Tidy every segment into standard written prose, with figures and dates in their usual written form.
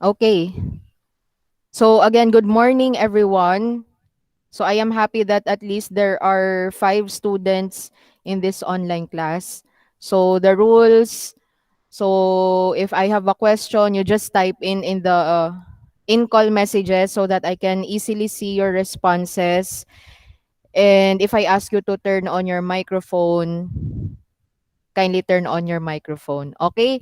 Okay. So again, good morning everyone. So I am happy that at least there are 5 students in this online class. So the rules, so if I have a question, you just type in the in-call messages so that I can easily see your responses. And if I ask you to turn on your microphone, kindly turn on your microphone. Okay?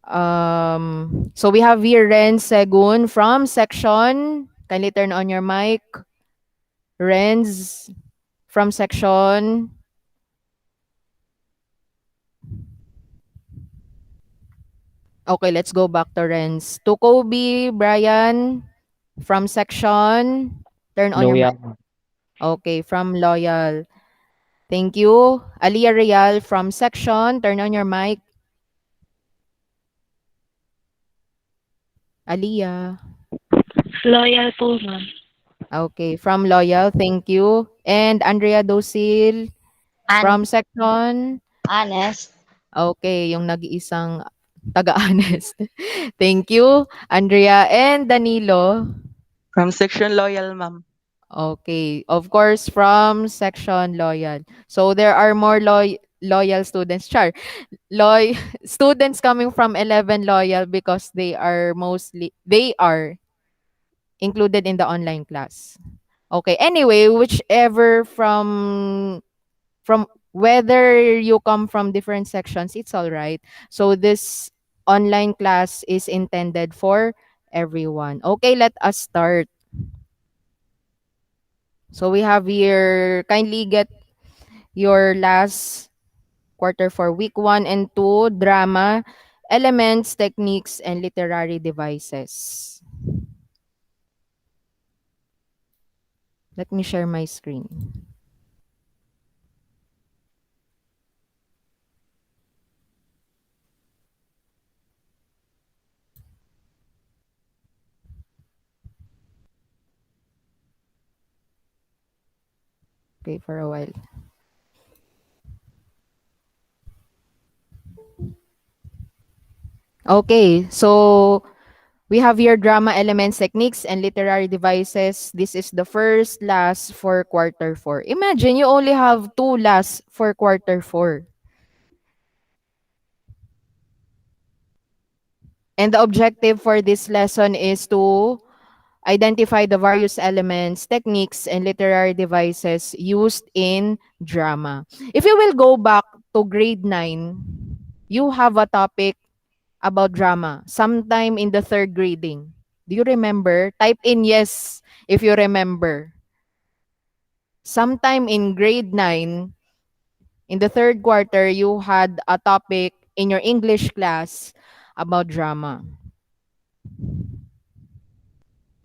So we have here Ren Segun from section. Kindly turn on your mic. Renz from section. Okay, let's go back to Renz. To Kobe, Brian from section. Turn on your mic. Loyal. Okay, from Loyal. Thank you. Aliyah Real from section. Turn on your mic. Aliyah. Loyal po, ma'am. Okay, from Loyal. Thank you. And Andrea Dosil An from section. honest. Okay, yung nag-iisang taga-honest. Thank you, Andrea and Danilo. From Section Loyal, ma'am. Okay, of course from section loyal. So there are more loyal students. Char, students coming from 11 loyal because they are included in the online class. Okay. Anyway, whichever from whether you come from different sections, it's all right. So this online class is intended for everyone. Okay, let us start. So we have here, kindly get your last quarter for week 1 and 2, drama, elements, techniques, and literary devices. Let me share my screen. Okay, for a while. Okay, so we have here drama elements, techniques, and literary devices. This is the first last for quarter 4. Imagine you only have 2 last for quarter 4. And the objective for this lesson is to identify the various elements, techniques, and literary devices used in drama. If you will go back to grade 9, you have a topic about drama sometime in the third grading. Do you remember? Type in yes if you remember. Sometime in grade 9, in the third quarter, you had a topic in your English class about drama.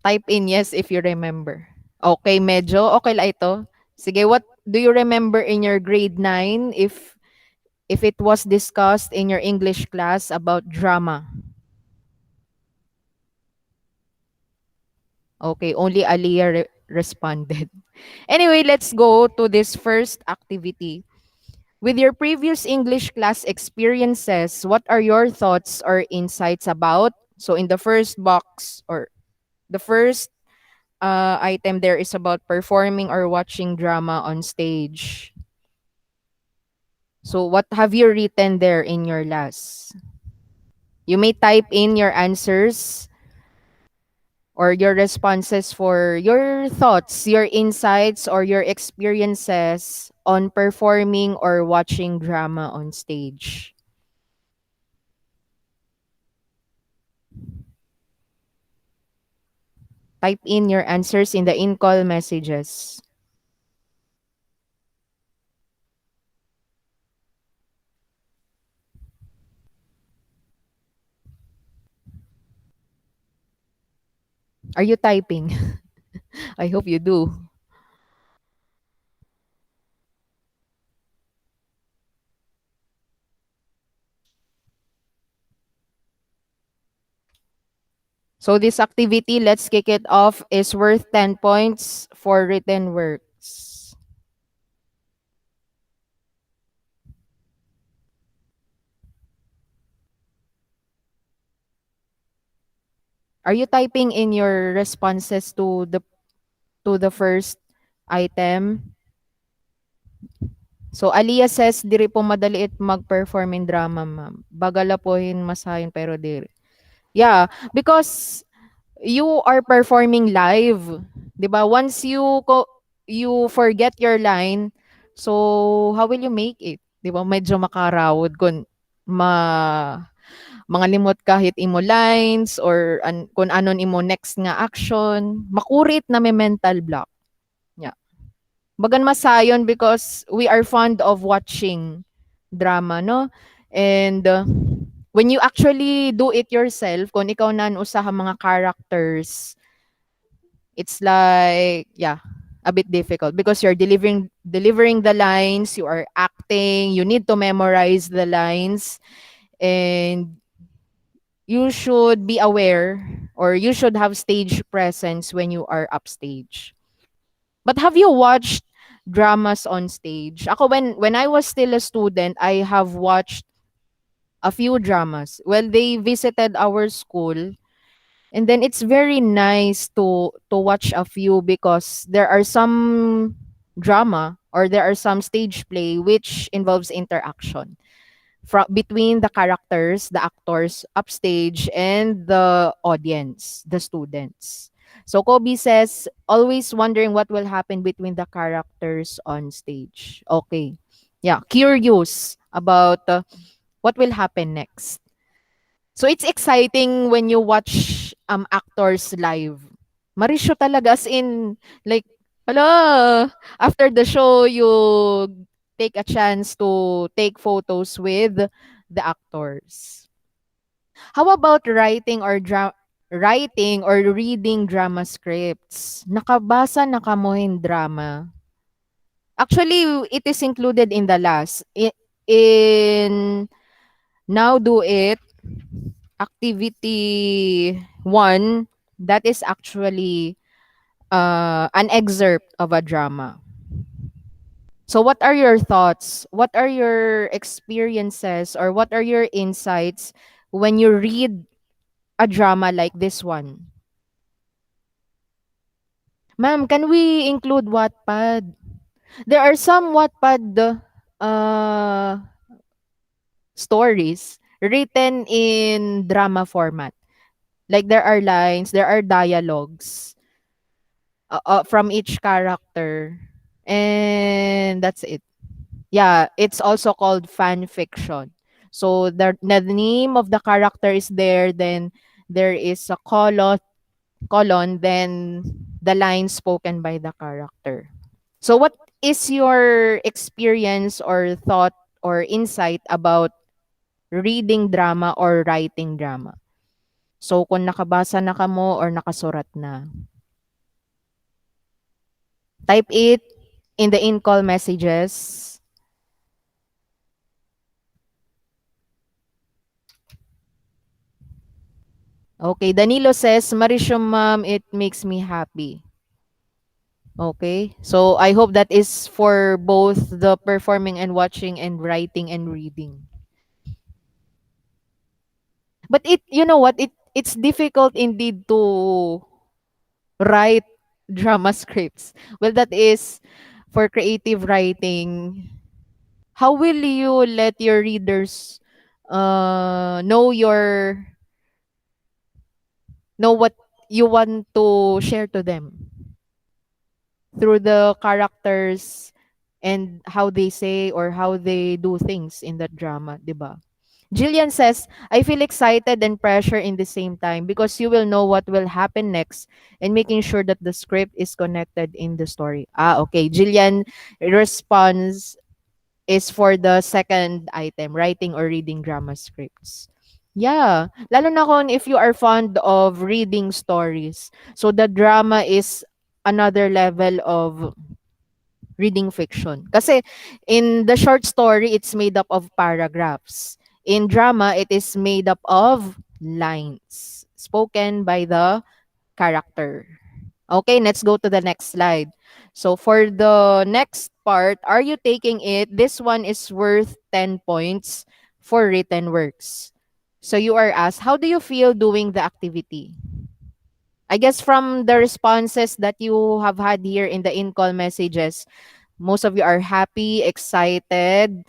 Type in yes if you remember. Okay, medyo okay la ito. Sige, what do you remember in your grade 9 if it was discussed in your English class about drama? Okay, only Aliyah responded. Anyway, let's go to this first activity. With your previous English class experiences, what are your thoughts or insights about? So in the first box or the first item there is about performing or watching drama on stage. So what have you written there in your last? You may type in your answers or your responses for your thoughts, your insights, or your experiences on performing or watching drama on stage. Type in your answers in the in-call messages. Are you typing? I hope you do. So this activity, let's kick it off, is worth 10 points for written works. Are you typing in your responses to the first item? So, Aliyah says, diri po madaliit mag-perform in drama, ma'am. Bagala po masayon pero diri. Yeah, because you are performing live. 'Di ba? Once you forget your line, so how will you make it? 'Di ba? Medyo makarawod kun ma mga limot kahit imo lines or kung anon imo next nga action, makurit na may mental block. Yeah. Bagan masayon because we are fond of watching drama, no? And when you actually do it yourself, kung ikaw na ang usa ka mga characters, it's like, yeah, a bit difficult because you're delivering the lines, you are acting, you need to memorize the lines, and you should be aware or you should have stage presence when you are upstage. But have you watched dramas on stage? Ako when I was still a student, I have watched a few dramas. Well, they visited our school, and then it's very nice to watch a few because there are some drama or there are some stage play which involves interaction between the characters, the actors upstage, and the audience, the students. So Kobe says, always wondering what will happen between the characters on stage. Okay. Yeah, curious about what will happen next. So it's exciting when you watch actors live. Marisyo talaga as in like hala, after the show you take a chance to take photos with the actors. How about writing or reading drama scripts? Nakabasa na kamohin drama. Actually, it is included in the last. In Now Do It, activity 1, that is actually an excerpt of a drama. So what are your thoughts? What are your experiences or what are your insights when you read a drama like this one? Ma'am, can we include Wattpad? There are some Wattpad stories written in drama format. Like there are lines, there are dialogues from each character. And that's it. Yeah, it's also called fan fiction. So the name of the character is there, then there is a colon, then the line spoken by the character. So what is your experience or thought or insight about reading drama or writing drama? So kung nakabasa na kamo or nakasurat na, type it in the in-call messages. Okay, Danilo says, Marisha ma'am, it makes me happy. Okay, so I hope that is for both the performing and watching and writing and reading. But you know what, it's difficult indeed to write drama scripts. Well, that is for creative writing. How will you let your readers know know what you want to share to them through the characters and how they say or how they do things in that drama, 'di ba? Jillian says, I feel excited and pressure in the same time because you will know what will happen next and making sure that the script is connected in the story. Ah, okay. Jillian responds is for the second item, writing or reading drama scripts. Yeah, lalo na kung if you are fond of reading stories. So the drama is another level of reading fiction. Kasi in the short story, it's made up of paragraphs. In drama, it is made up of lines spoken by the character. Okay, let's go to the next slide. So for the next part, are you taking it? This one is worth 10 points for written works. So you are asked, how do you feel doing the activity? I guess from the responses that you have had here in the in-call messages, most of you are happy, excited,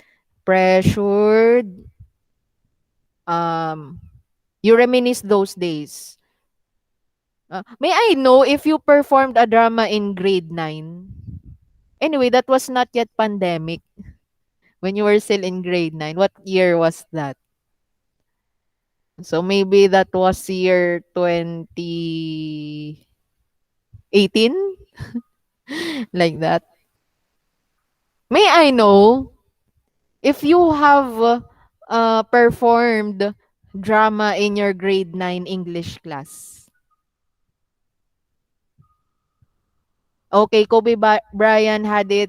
pressured. Um, you reminisce those days. May I know if you performed a drama in grade 9? Anyway, that was not yet pandemic when you were still in grade 9. What year was that? So maybe that was year 2018, like that. May I know if you have performed drama in your grade 9 English class? Okay, Brian had it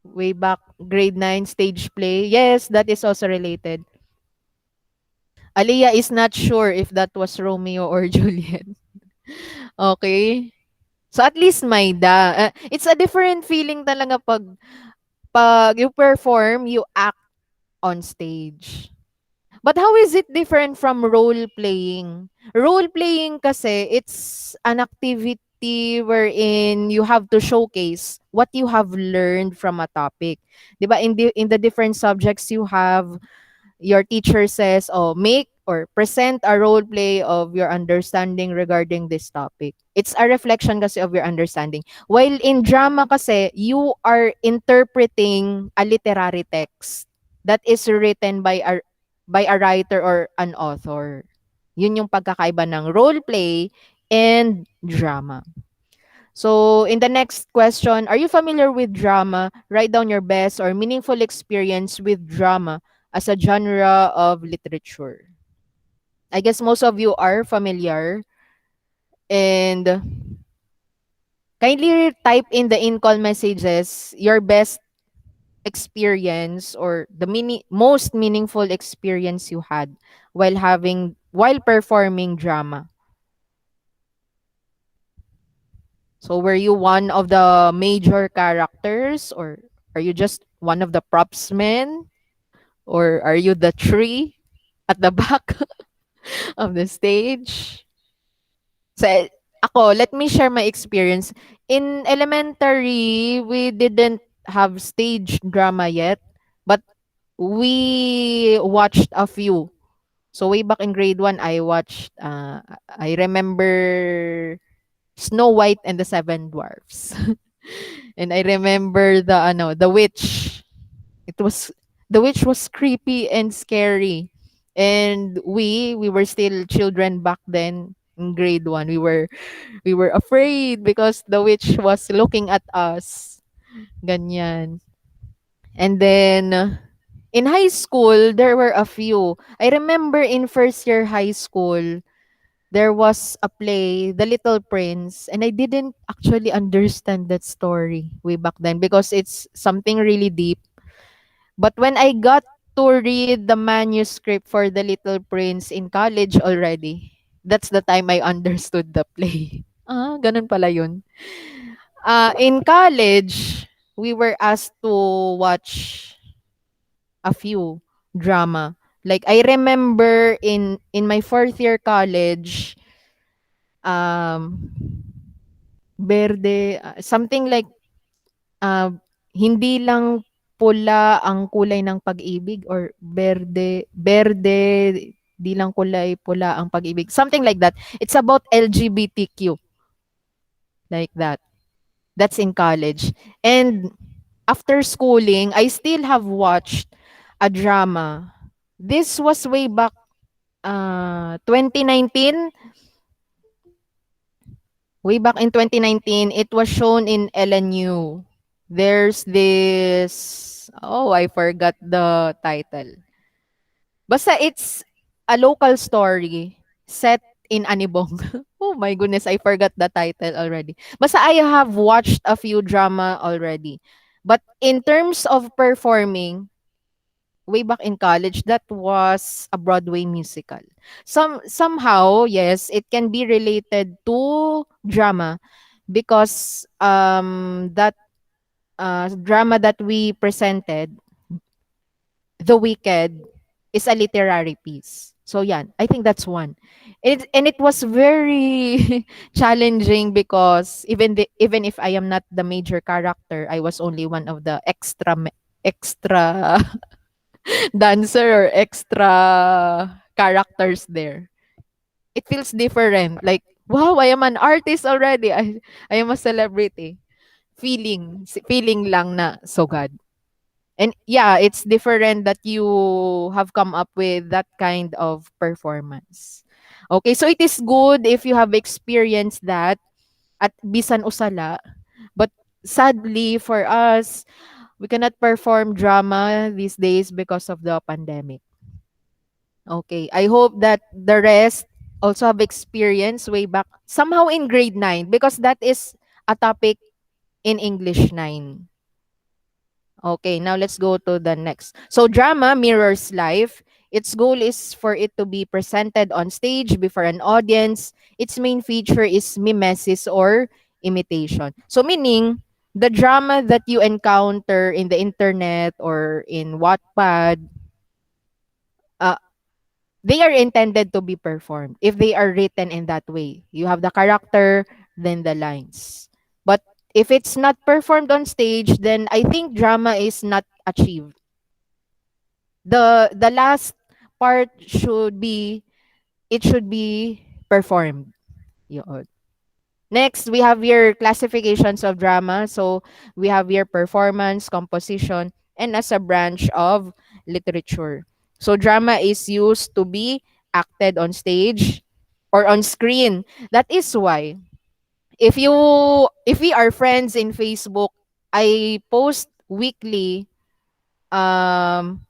way back grade 9 stage play. Yes, that is also related. Aliyah is not sure if that was Romeo or Juliet. Okay. So at least Maida. It's a different feeling talaga pag you perform, you act on stage. But how is it different from role playing? Role playing kasi it's an activity wherein you have to showcase what you have learned from a topic. 'Di ba in the different subjects you have, your teacher says, oh, make or present a role play of your understanding regarding this topic. It's a reflection kasi of your understanding. While in drama kasi, you are interpreting a literary text that is written by a writer or an author. Yun yung pagkakaiba ng role play and drama. So, in the next question, are you familiar with drama? Write down your best or meaningful experience with drama as a genre of literature. I guess most of you are familiar. And kindly type in the in-call messages your best experience or the most meaningful experience you had while performing drama. So were you one of the major characters, or are you just one of the props men, or are you the tree at the back of the stage? So ako, let me share my experience. In elementary, we didn't have stage drama yet, but we watched a few. So way back in grade 1, I remember Snow White and the Seven Dwarfs. And I remember the witch. It was the witch was creepy and scary. And we were still children back then in grade 1. We were afraid because the witch was looking at us. Ganyan. And then in high school, there were a few. I remember in first year high school, there was a play, The Little Prince, and I didn't actually understand that story way back then because it's something really deep. But when I got to read the manuscript for The Little Prince in college already, that's the time I understood the play. Ah, ganun pala yun. In college, we were asked to watch a few drama. Like I remember in my fourth year college, um Berde, something like, ah, hindi lang pula ang kulay ng pag-ibig, or berde berde, di lang kulay pula ang pag-ibig. Something like that. It's about LGBTQ, like that. That's in college. And after schooling, I still have watched a drama. This was way back 2019. Way back in 2019, it was shown in LNU. There's this, oh, I forgot the title. Basta it's a local story set in Anibong. Oh my goodness, I forgot the title already. Basta I have watched a few drama already. But in terms of performing, way back in college, that was a Broadway musical. Somehow, yes, it can be related to drama because that drama that we presented, The Wicked, is a literary piece. So yeah, I think that's one. And it was very challenging because even if I am not the major character, I was only one of the extra dancer or extra characters there. It feels different. Like, wow, I am an artist already. I am a celebrity. Feeling lang na so God. And yeah, it's different that you have come up with that kind of performance. Okay, so it is good if you have experienced that at Bisan Usala. But sadly for us, we cannot perform drama these days because of the pandemic. Okay, I hope that the rest also have experience way back somehow in grade 9 because that is a topic in English 9. Okay, now let's go to the next. So drama mirrors life. Its goal is for it to be presented on stage before an audience. Its main feature is mimesis or imitation. So meaning the drama that you encounter in the internet or in Wattpad, uh, they are intended to be performed if they are written in that way. You have the character, then the lines. But if it's not performed on stage, then I think drama is not achieved. The last part should be it should be performed. Yun. Next, we have your classifications of drama. So we have your performance, composition, and as a branch of literature. So drama is used to be acted on stage or on screen. That is why if we are friends in Facebook, I post weekly um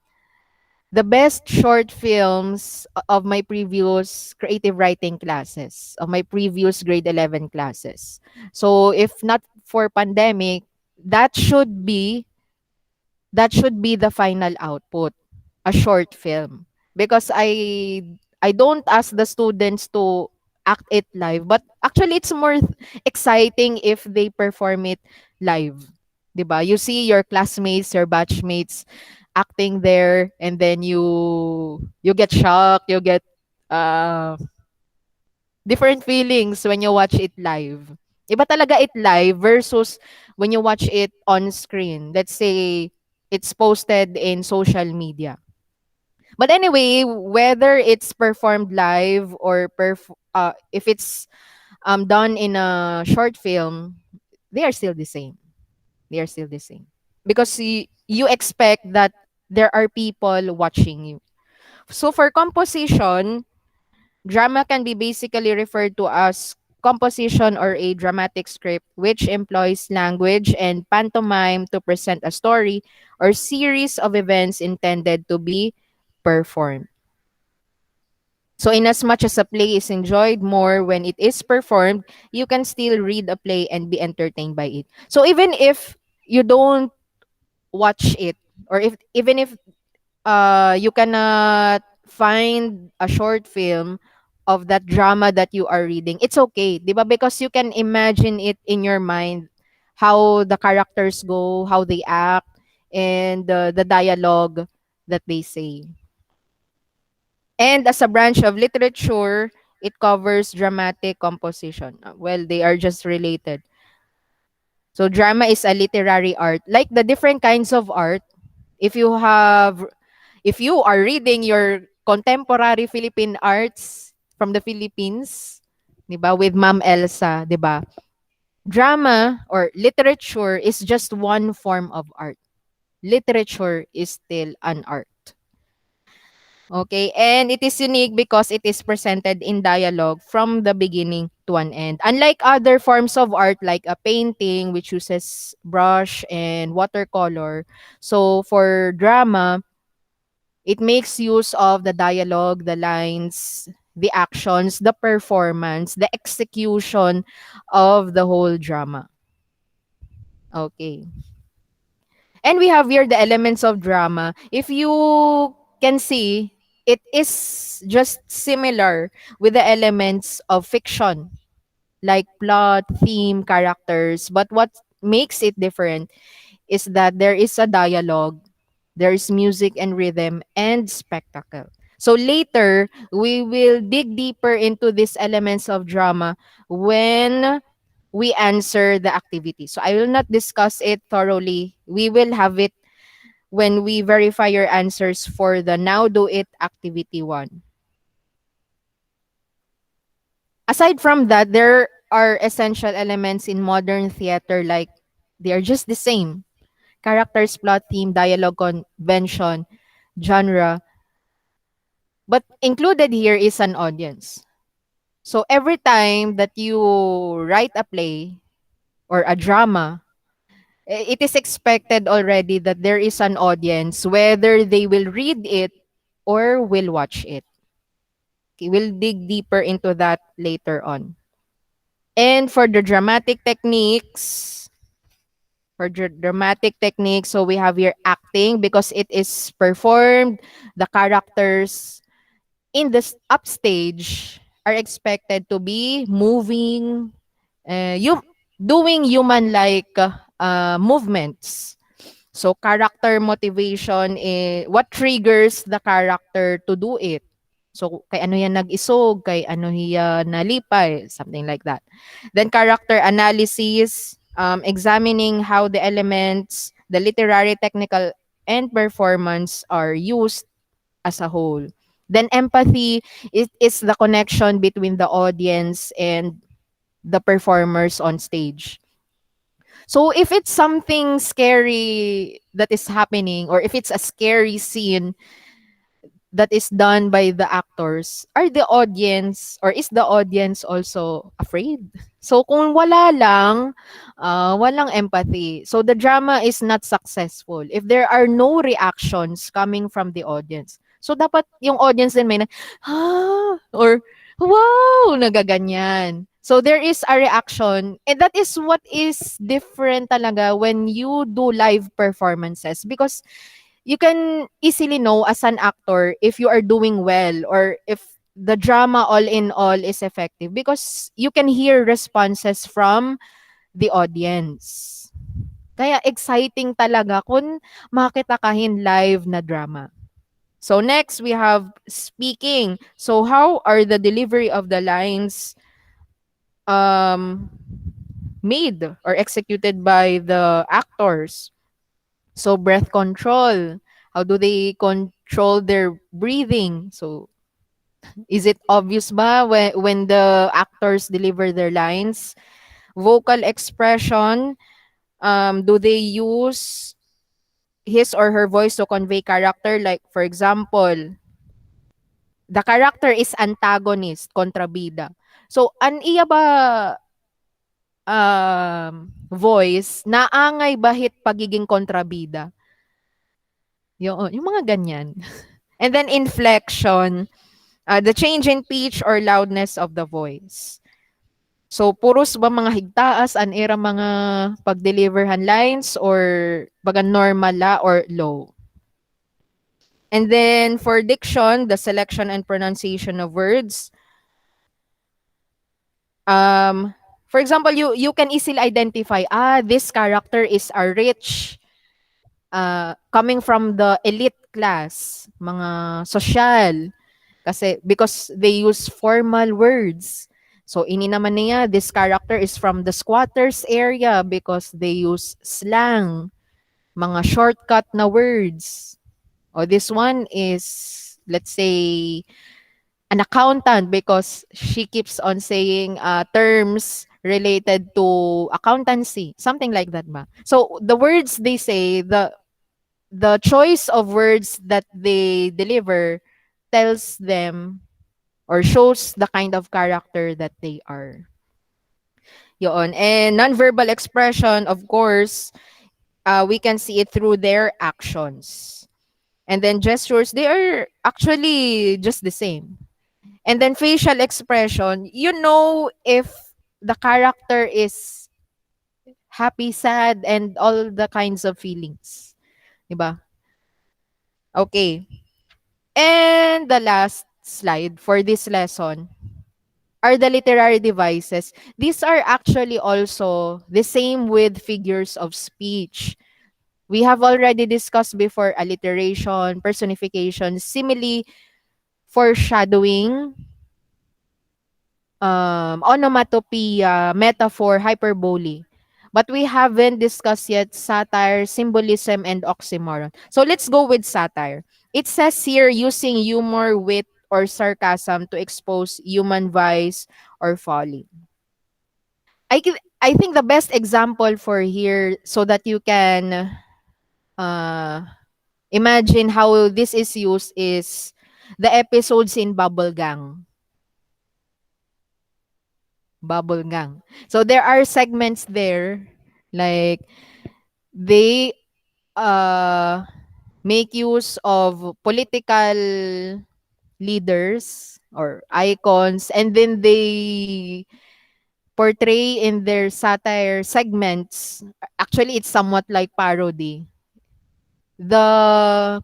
the best short films of my previous creative writing classes, of my previous grade 11 classes. So if not for pandemic, that should be that should be the final output, a short film. Because I don't ask the students to act it live, but actually it's more exciting if they perform it live. 'Di ba? You see your classmates, your batchmates acting there, and then you get shocked, you get uh different feelings when you watch it live. Iba talaga it live versus when you watch it on screen. Let's say it's posted in social media. But anyway, whether it's performed live or if it's done in a short film, they are still the same. They are still the same. Because you expect that there are people watching you. So for composition, drama can be basically referred to as composition or a dramatic script which employs language and pantomime to present a story or series of events intended to be performed. So in as much as a play is enjoyed more when it is performed, you can still read a play and be entertained by it. So even if you don't watch it, or if even if you cannot find a short film of that drama that you are reading, it's okay, 'di ba? Because you can imagine it in your mind how the characters go, how they act, and the dialogue that they say. And as a branch of literature, it covers dramatic composition. Well, they are just related. So drama is a literary art. Like the different kinds of art, if you have if you are reading your contemporary Philippine arts from the Philippines, 'di ba, with Ma'am Elsa, 'di ba? Drama or literature is just one form of art. Literature is still an art. Okay, and it is unique because it is presented in dialogue from the beginning to an end. Unlike other forms of art like a painting which uses brush and watercolor, so for drama, it makes use of the dialogue, the lines, the actions, the performance, the execution of the whole drama. Okay. And we have here the elements of drama. If you can see, it is just similar with the elements of fiction, like plot, theme, characters. But what makes it different is that there is a dialogue, there is music and rhythm, and spectacle. So later, we will dig deeper into these elements of drama when we answer the activity. So I will not discuss it thoroughly. We will have it when we verify your answers for the Now Do It activity 1. Aside from that, there are essential elements in modern theater like they are just the same. Characters, plot, theme, dialogue, convention, genre. But included here is an audience. So every time that you write a play or a drama, it is expected already that there is an audience, whether they will read it or will watch it. Okay, we'll dig deeper into that later on. And for the dramatic techniques, so we have here acting because it is performed. The characters in the upstage are expected to be moving, you doing human-like movements. So character motivation, what triggers the character to do it? So kay ano yan nag-isog, kay ano hiya nalipay, something like that. Then character analysis, examining how the elements, the literary, technical, and performance are used as a whole. Then empathy, it is the connection between the audience and the performers on stage. So if it's something scary that is happening, or if it's a scary scene that is done by the actors, are the audience or is the audience also afraid? So kung wala lang, walang empathy. So the drama is not successful if there are no reactions coming from the audience. So dapat yung audience din may or wow, nagaganyan. So there is a reaction, and that is what is different talaga when you do live performances, because you can easily know as an actor if you are doing well or if the drama all in all is effective because you can hear responses from the audience. Kaya exciting talaga kung makita kahin live na drama. So next we have speaking. So how are the delivery of the lines um made or executed by the actors? So breath control. How do they control their breathing? So is it obvious ba when the actors deliver their lines? Vocal expression. Do they use his or her voice to convey character? Like for example, the character is antagonist, kontrabida. So an iya ba voice naangay bahit pagiging kontrabida? Yung mga ganyan. And then inflection, the change in pitch or loudness of the voice. So, puros ba mga higtaas, an era mga pag-deliverhan lines or baga normal la or low? And then for diction, the selection and pronunciation of words. Um, for example, you can easily identify, this character is a rich, coming from the elite class, mga social. Kasi because they use formal words. So ini naman niya, this character is from the squatters area because they use slang, mga shortcut na words. O this one is, let's say, an accountant because she keeps on saying terms related to accountancy, something like that ba. So the words they say, the choice of words that they deliver tells them or shows the kind of character that they are. Yun. And nonverbal expression, of course, we can see it through their actions. And then gestures, they are actually just the same. And then facial expression, you know if the character is happy, sad, and all the kinds of feelings. Diba? Okay. And the last slide for this lesson are the literary devices. These are actually also the same with figures of speech. We have already discussed before alliteration, personification, simile, foreshadowing, onomatopoeia, metaphor, hyperbole. But we haven't discussed yet satire, symbolism, and oxymoron. So let's go with satire. It says here using humor, wit, or sarcasm to expose human vice or folly. I think the best example for here so that you can uh, imagine how this is used is the episodes in Bubble Gang. Bubble Gang. So there are segments there like they uh make use of political leaders or icons, and then they portray in their satire segments. Actually, it's somewhat like parody. The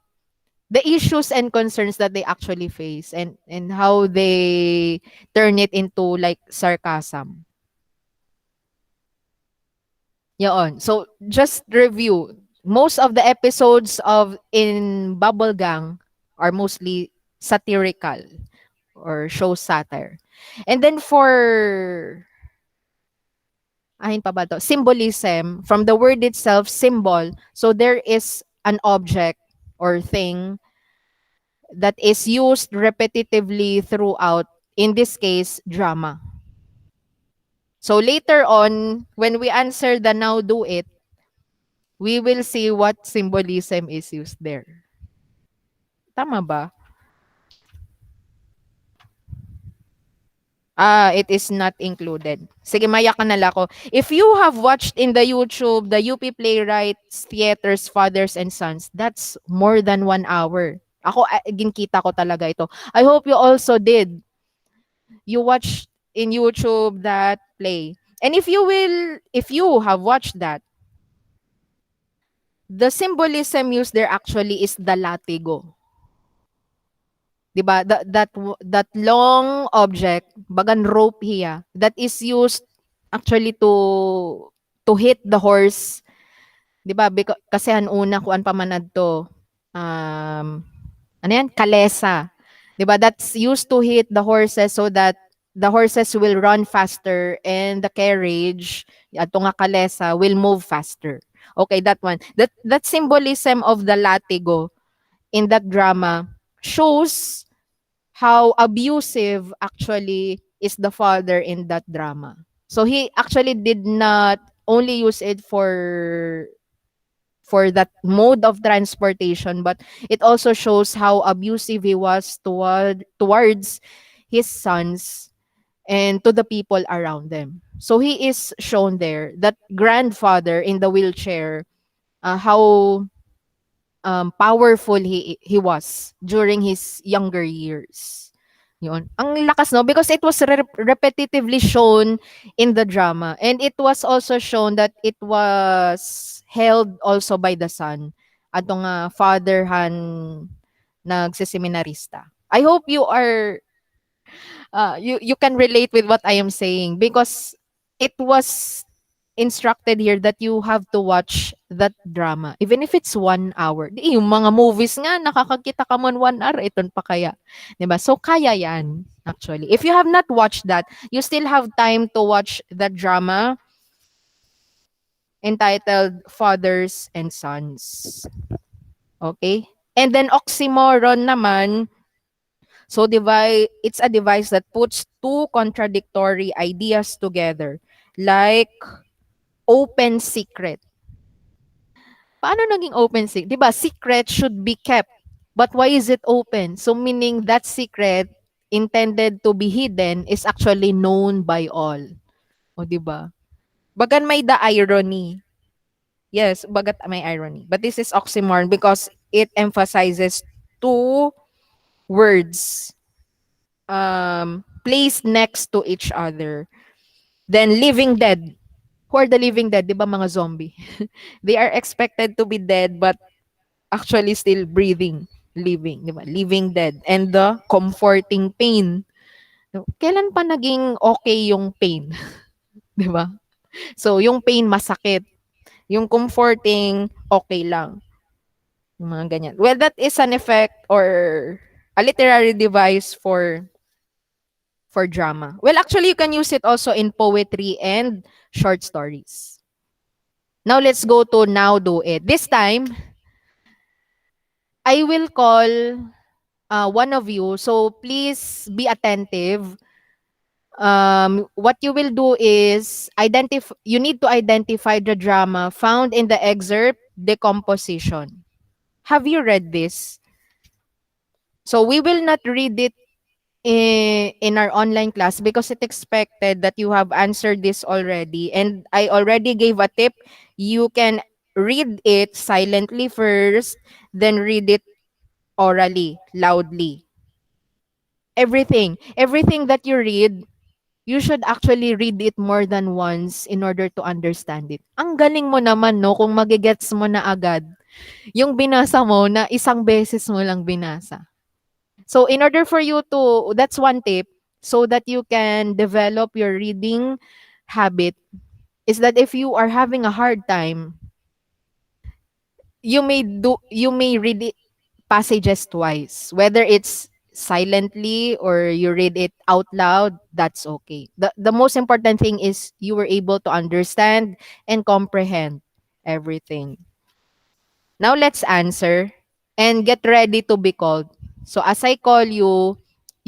the issues and concerns that they actually face, and how they turn it into like sarcasm. Yun. So just review. Most of the episodes of in Bubble Gang are mostly satirical or show satire. And then for ahin pa ba to? Symbolism, from the word itself, symbol. So there is an object or thing that is used repetitively throughout, in this case, drama. So later on, when we answer the now do it, we will see what symbolism is used there. Tama ba? It is not included. Sige, maya ka na ko. If you have watched in the YouTube, the UP Playwrights Theaters, Fathers and Sons, that's more than 1 hour. Ako, ginkita ko talaga ito. I hope you also did. You watched in YouTube that play. And if you have watched that, the symbolism used there actually is the latigo. 'Di ba? That long object, bagan rope here, that is used actually to hit the horse, 'di ba? Kasi ang una kuan pa man adto, ano yan? Kalesa. 'Di ba? That's used to hit the horses so that the horses will run faster and the carriage, ato nga kalesa, will move faster. Okay, that one. That symbolism of the latigo in that drama shows how abusive actually is the father in that drama. So he actually did not only use it for that mode of transportation, but it also shows how abusive he was towards his sons and to the people around them. So he is shown there, that grandfather in the wheelchair, how powerful he was during his younger years. Yun. Ang lakas, no? Because it was repetitively shown in the drama. And it was also shown that it was held also by the son. Ato nga father han nagseseminarista. I hope you can relate with what I am saying, because it was instructed here that you have to watch that drama even if it's 1 hour. Di, yung mga movies nga nakakakita ka mo in 1 hour, iton pa kaya, 'di ba? So kaya yan actually. If you have not watched that, you still have time to watch the drama entitled Fathers and Sons. Okay? And then oxymoron naman, so it's a device that puts two contradictory ideas together, like open secret. Paano naging open secret? 'Di ba? Secret should be kept. But why is it open? So meaning that secret intended to be hidden is actually known by all. O 'di ba? Bagan may the irony. Yes, bagat may irony. But this is oxymoron because it emphasizes two words placed next to each other. Then living dead. Who are the living dead? 'Di ba mga zombie? They are expected to be dead but actually still breathing, living, di ba? Living dead. And the comforting pain. No? Kailan pa naging okay yung pain? Di ba? So, yung pain masakit. Yung comforting, okay lang. Yung mga ganyan. Well, that is an effect or A literary device for drama. Well, actually, you can use it also in poetry and short stories. Now, let's go to now do it. This time, I will call one of you. So, please be attentive. What you will do is you need to identify the drama found in the excerpt decomposition. Have you read this? So, we will not read it in our online class because it expected that you have answered this already, and I already gave a tip. You can read it silently first, then read it orally, loudly. Everything that you read, you should actually read it more than once in order to understand it. Ang galing mo naman, no, kung magigets mo na agad yung binasa mo na isang beses mo lang binasa. So in order for you to, that's one tip, so that you can develop your reading habit, is that if you are having a hard time, you may read it, passages twice, whether it's silently or you read it out loud. That's okay. The most important thing is you were able to understand and comprehend everything. Now let's answer and get ready to be called. So as I call you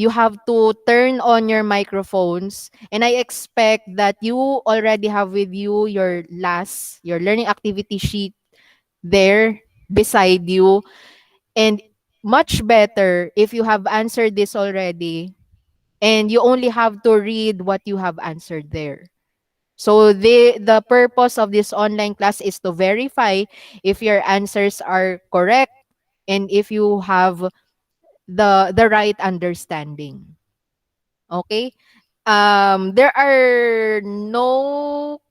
have to turn on your microphones, and I expect that you already have with you your learning activity sheet there beside you, and much better if you have answered this already and you only have to read what you have answered there. So the purpose of this online class is to verify if your answers are correct and if you have the right understanding. Okay? There are no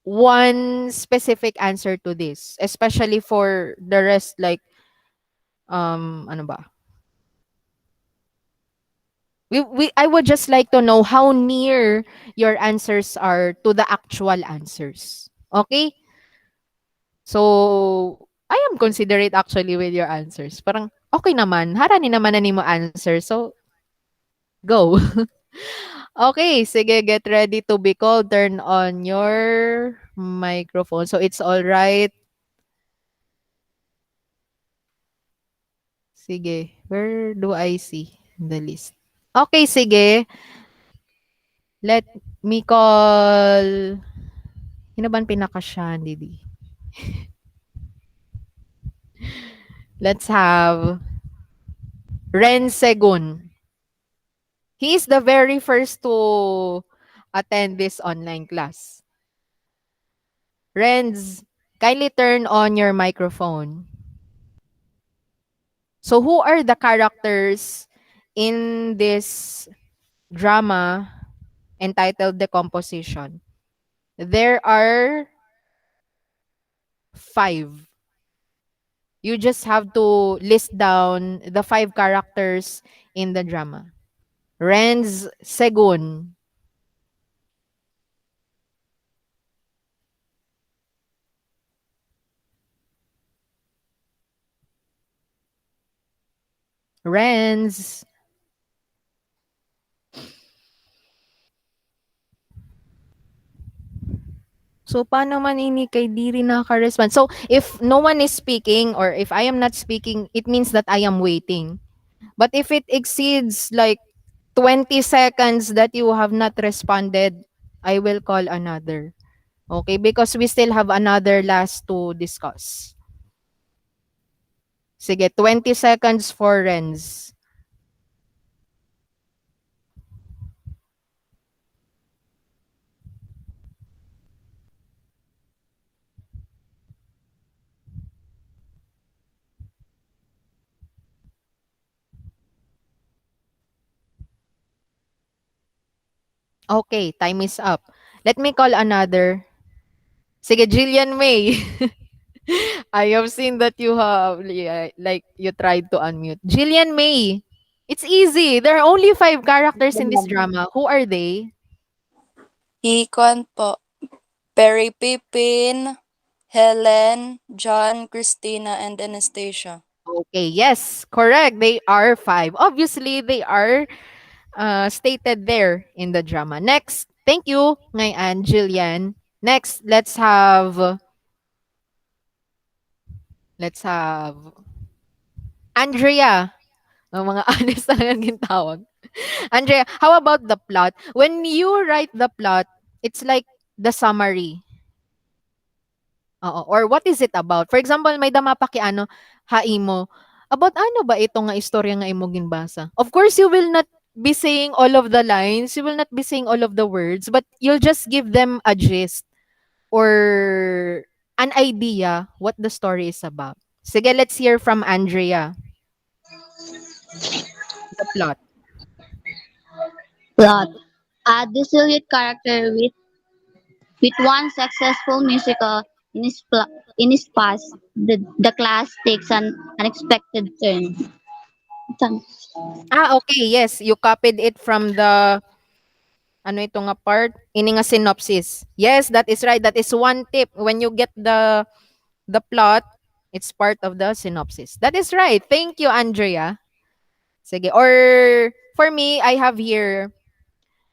one specific answer to this, especially for the rest, like ano ba? We I would just like to know how near your answers are to the actual answers. Okay? So, I am considerate actually with your answers. Parang, okay naman. Harani naman na nimo answer. So, go. Okay, sige, get ready to be called. Turn on your microphone. So, it's all right. Sige, where do I see the list? Okay, sige. Let me call... Sino ba ang pinaka-Shandy? Let's have Ren Segun. He is the very first to attend this online class. Renz, kindly turn on your microphone. So who are the characters in this drama entitled Decomposition? There are 5. You just have to list down the 5 characters in the drama. Renz Segun, Renz. So, paano man ini kay di rin nakaka-respond? So, if no one is speaking or if I am not speaking, it means that I am waiting. But if it exceeds like 20 seconds that you have not responded, I will call another. Okay? Because we still have another last to discuss. Sige, 20 seconds for Renz. Okay, time is up. Let me call another. Sige, Jillian May. I have seen that you have, like, you tried to unmute. Jillian May. It's easy. There are only 5 characters in this drama. Who are they? Ikuan po, Perry Pippin, Helen, John, Christina, and Anastasia. Okay, yes, correct. They are five. Obviously, they are stated there in the drama. Next, thank you, ngayon, Jillian. Next, let's have Andrea. Ang mga honest talagang gintawag. Andrea, how about the plot? When you write the plot, it's like the summary. Oo, or what is it about? For example, may dama pa kay ano, haimo. About ano ba ito nga istorya nga imo ginbasa? Of course, you will not be saying all of the lines, you will not be saying all of the words, but you'll just give them a gist or an idea what the story is about. Sige, let's hear from Andrea, the plot. Plot. A dissolute character with one successful musical in his past, the class takes an unexpected turn. Ah, okay, yes, you copied it from the ano ito nga part, ini nga synopsis. Yes, that is right. That is one tip. When you get the plot, it's part of the synopsis. That is right. Thank you, Andrea. Sige. Or for me, I have here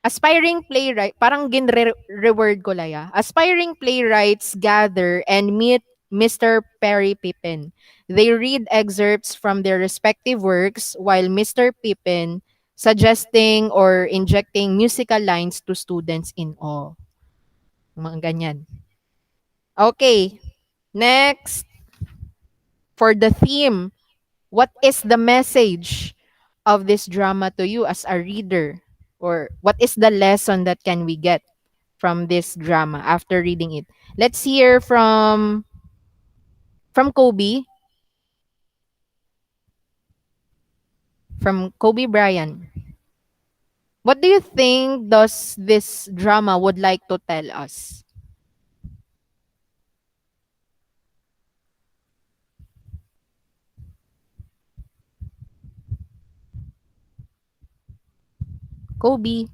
aspiring playwright. Parang reword ko laya. Aspiring playwrights gather and meet Mr. Perry Pippin. They read excerpts from their respective works while Mr. Pippin suggesting or injecting musical lines to students in awe. Mga ganyan. Okay. Next, for the theme. What is the message of this drama to you as a reader? Or what is the lesson that can we get from this drama after reading it? Let's hear from Kobe, from Kobe Bryant. What do you think does this drama would like to tell us? Kobe.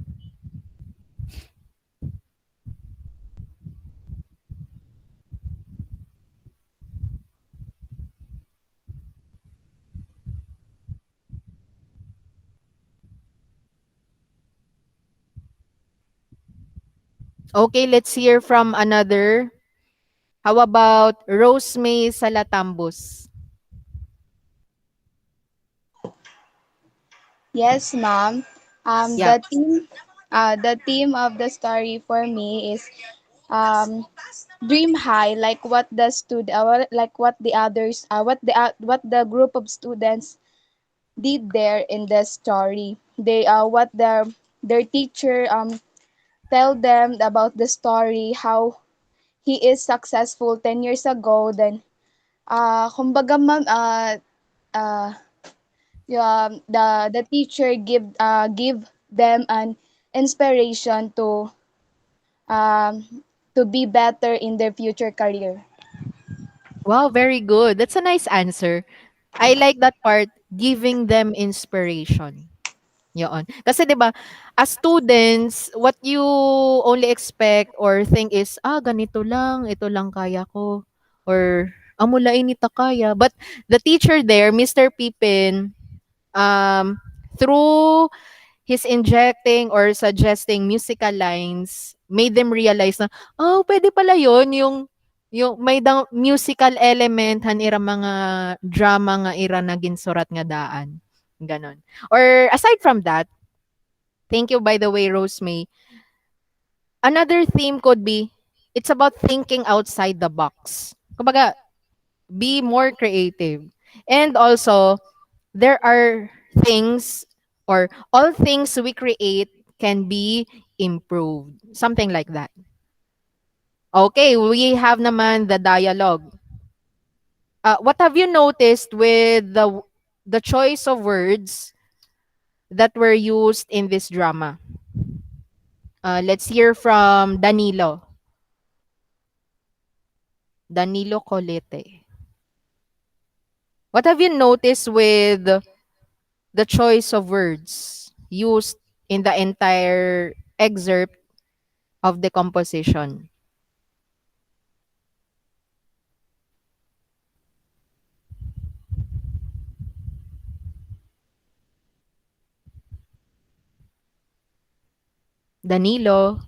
Okay, let's hear from another. How about Rosemay Salatambos? Yes, ma'am. Yeah. The theme of the story for me is um, dream high, like what the like what the others, what the group of students did there in the story. They what their teacher tell them about the story, how he is successful 10 years ago. Then kumbaga ma'am, uh, the teacher give them an inspiration to be better in their future career. Wow, very good. That's a nice answer. I like that part, giving them inspiration. Yun. Kasi 'di ba, as students, what you only expect or think is, ganito lang, ito lang kaya ko or amulain nita kaya. But the teacher there, Mr. Pippin, through his injecting or suggesting musical lines, made them realize na, pwede pala yun, yung may musical element han ira mga drama nga ira na ginsurat nga daan. Ganon. Or aside from that, thank you by the way, Rosemay. Another theme could be, it's about thinking outside the box. Kumbaga, be more creative. And also, there are things or all things we create can be improved. Something like that. Okay, we have naman the dialogue. What have you noticed with the choice of words that were used in this drama? Let's hear from Danilo. Danilo Colete. What have you noticed with the choice of words used in the entire excerpt of the composition? Danilo.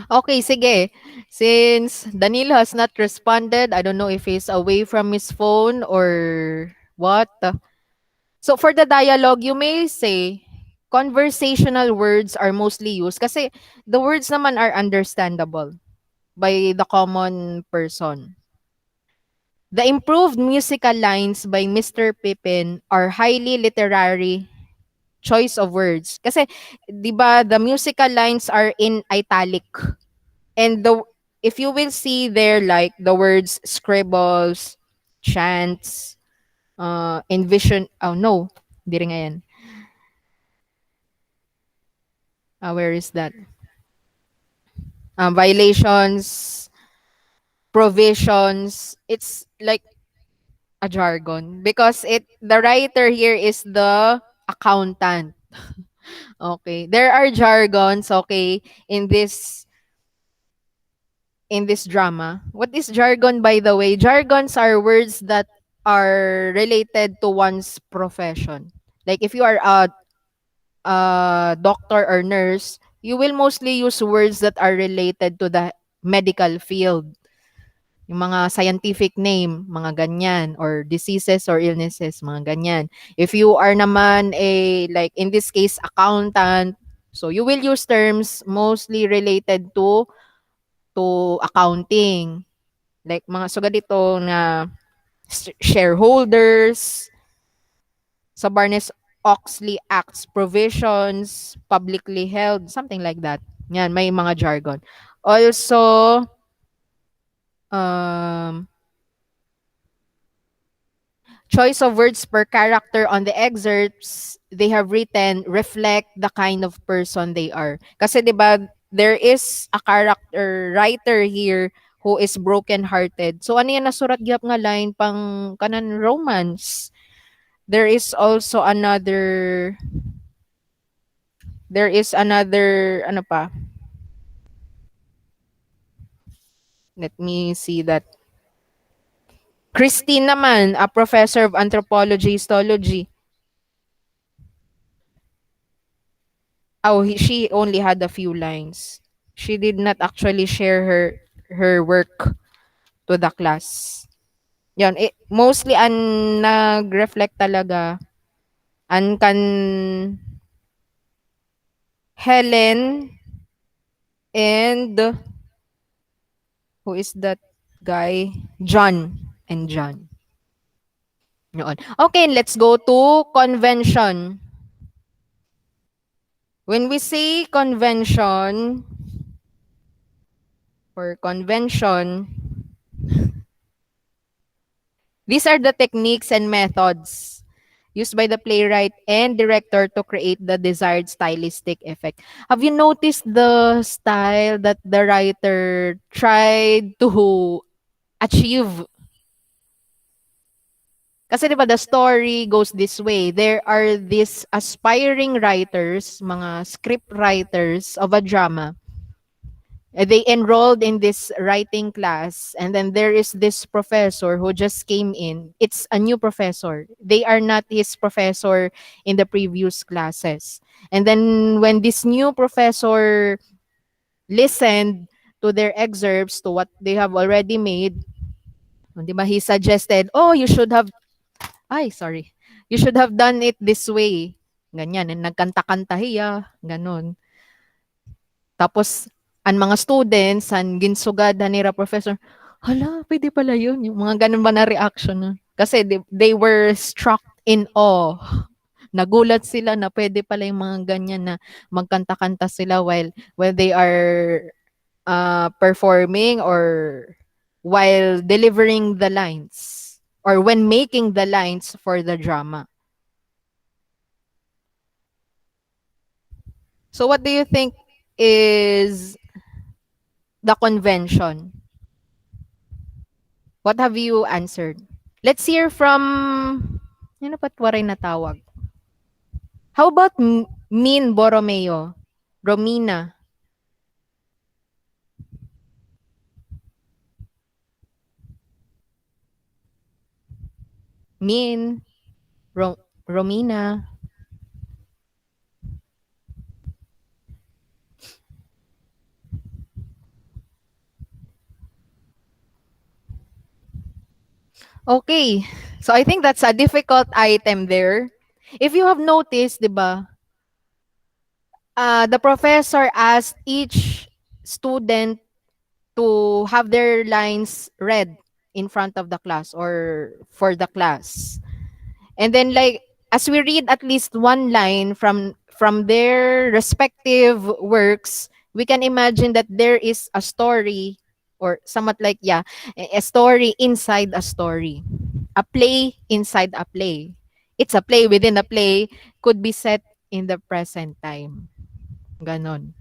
Okay, sige. Since Danilo has not responded, I don't know if he's away from his phone or what. So for the dialogue, you may say conversational words are mostly used kasi the words naman are understandable by the common person. The improved musical lines by Mr. Pippin are highly literary choice of words. Kasi, di ba, the musical lines are in italic. And if you will see there, like, the words scribbles, chants, envision, oh no, hindi rin nga yan. Where is that? Violations, provisions, it's like a jargon because the writer here is the accountant. Okay. There are jargons, okay, in this drama. What is jargon, by the way? Jargons are words that are related to one's profession. Like if you are a doctor or nurse, you will mostly use words that are related to the medical field. Yung mga scientific name, mga ganyan, or diseases or illnesses, mga ganyan. If you are naman like in this case, accountant, so you will use terms mostly related to accounting. Like mga suga dito na shareholders, sa Barnes-Oxley Acts provisions, publicly held, something like that. Yan, may mga jargon. Also, um, choice of words per character on the excerpts they have written reflect the kind of person they are. Kasi 'di ba, there is a character writer here who is broken-hearted. So ano yan nasurat gyap nga line pang kanan romance. There is also another ano pa? Let me see that. Christine naman, a professor of anthropology, histology. Oh, she only had a few lines. She did not actually share her work to the class. Yan, mostly ang nag-reflect talaga an kan Helen and who is that guy? John and John. Yun. Okay, let's go to convention. When we say convention, for convention, these are the techniques and methods used by the playwright and director to create the desired stylistic effect. Have you noticed the style that the writer tried to achieve? Kasi 'di ba the story goes this way. There are these aspiring writers, mga script writers of a drama. They enrolled in this writing class, and then there is this professor who just came in. It's a new professor. They are not his professor in the previous classes. And then when this new professor listened to their excerpts, to what they have already made, di ba, he suggested, oh, sorry, you should have done it this way. Ganyan, and nagkanta-kanta hiya, ganon. Tapos, ang mga students, ang ginsugad na nila professor, hala, pwede pala yun. Yung mga ganun ba na reaction na. Kasi they were struck in awe. Nagulat sila na pwede pala yung mga ganyan na magkanta-kanta sila while they are performing or while delivering the lines or when making the lines for the drama. So what do you think is the convention? What have you answered? Let's hear from, ano ba't waray na tawag? How about Min Borromeo? Romina? Min, Romina. Okay. So I think that's a difficult item there. If you have noticed, 'di ba? The professor asked each student to have their lines read in front of the class or for the class. And then like as we read at least one line from their respective works, we can imagine that there is a story or somewhat like a story inside a story. A play inside a play. It's a play within a play could be set in the present time. Ganon.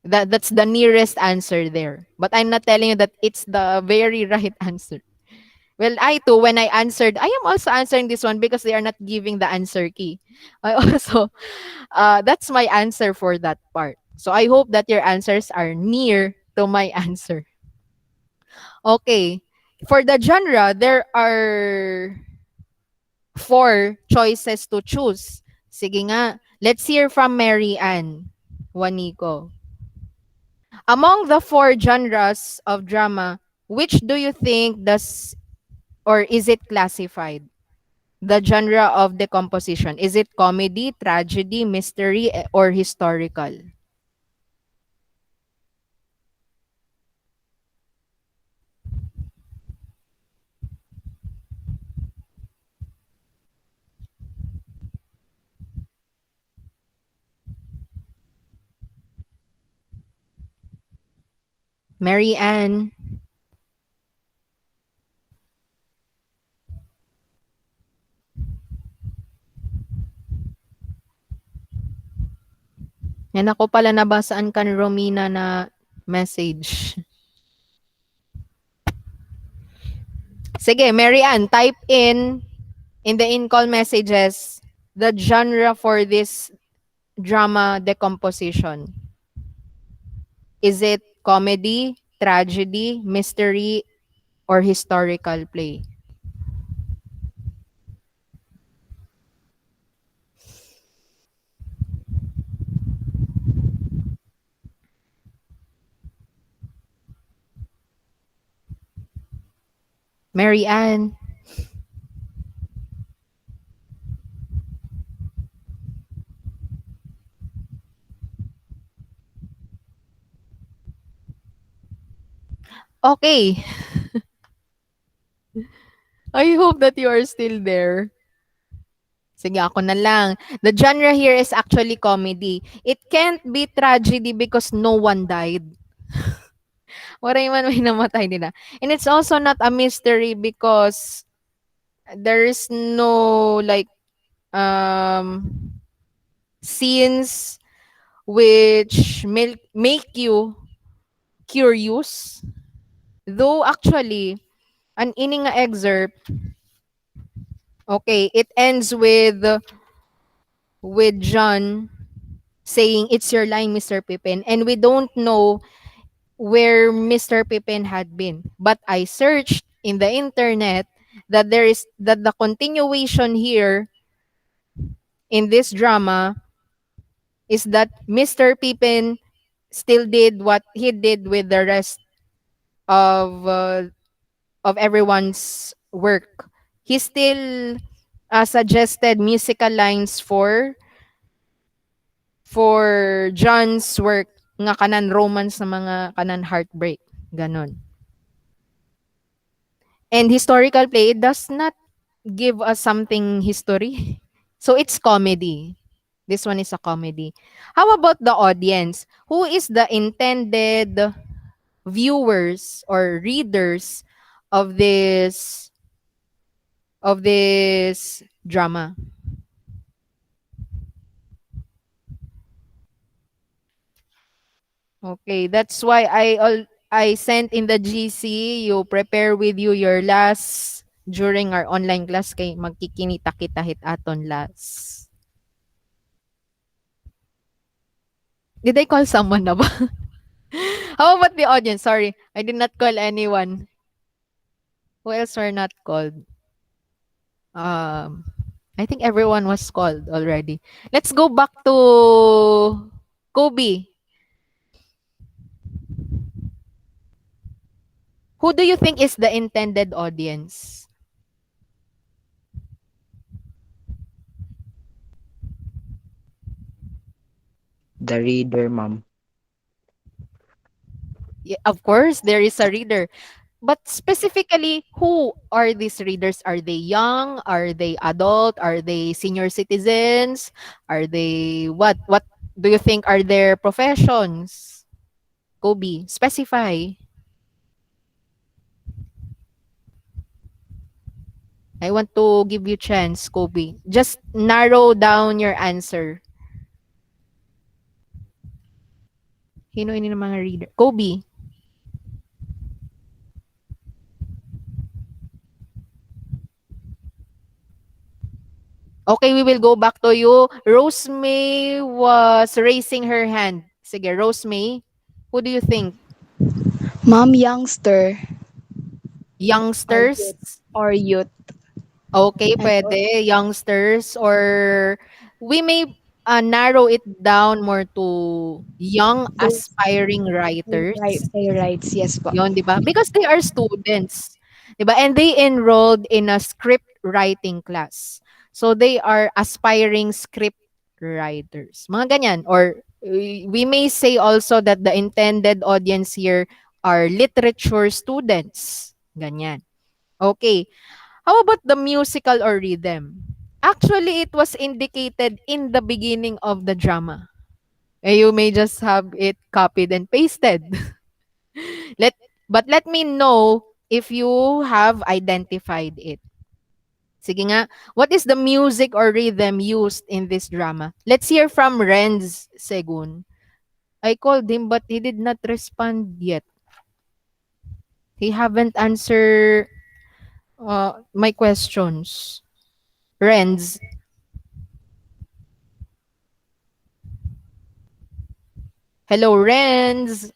That's the nearest answer there. But I'm not telling you that it's the very right answer. Well, I too, when I answered, I am also answering this one because they are not giving the answer key. I also, that's my answer for that part. So I hope that your answers are near to my answer. Okay. For the genre, there are four choices to choose. Sige nga. Let's hear from Mary Ann Juanico. Among the four genres of drama, which do you think does or is it classified? The genre of the composition. Is it comedy, tragedy, mystery, or historical? Mary Ann. Yan ako pala nabasaan ka ni Romina na message. Sige, Mary Ann, type in the in-call messages the genre for this drama decomposition. Is it comedy, tragedy, mystery, or historical play? Mary Ann. Okay. I hope that you are still there. Sige, ako na lang. The genre here is actually comedy. It can't be tragedy because no one died. Waray man may namatay nila. And it's also not a mystery because there is no like um scenes which make you curious. Though actually, an ining nga excerpt, okay, it ends with John saying, "It's your line, Mr. Pippin." And we don't know where Mr. Pippin had been. But I searched in the internet that the continuation here in this drama is that Mr. Pippin still did what he did with the rest of uh, of everyone's work. He still suggested musical lines for John's work nga kanan romance na mga kanan heartbreak ganon. And historical play it does not give us something history. So it's comedy. This one is a comedy. How about the audience? Who is the intended viewers or readers of this drama? Okay, that's why I sent in the GC, you prepare with you your last during our online class kay magkikinita kita hit aton last. Did I call someone na ba? How about the audience? Sorry, I did not call anyone. Who else were not called? Um, I think everyone was called already. Let's go back to Kobe. Who do you think is the intended audience? The reader, ma'am. Of course, there is a reader. But specifically, who are these readers? Are they young? Are they adult? Are they senior citizens? Are they what? What do you think are their professions? Kobe, specify. I want to give you chance, Kobe. Just narrow down your answer. Sino ini ng mga reader? Kobe. Okay, we will go back to you. Rosemay was raising her hand. Sige, Rosemay. Who do you think? Ma'am, youngster or Youngsters? youth or youth. Okay, And pwede. Youngsters or we may narrow it down more to young those aspiring writers. playwrights, yes po. Yon, 'di ba? Because they are students, 'di ba? And they enrolled in a script writing class. So they are aspiring script writers. Mga ganyan or we may say also that the intended audience here are literature students. Ganyan. Okay. How about the musical or rhythm? Actually, it was indicated in the beginning of the drama. You may just have it copied and pasted. let but let me know if you have identified it. Sige nga, what is the music or rhythm used in this drama? Let's hear from Renz Segun. I called him but he did not respond yet. He haven't answered my questions. Renz, hello Renz.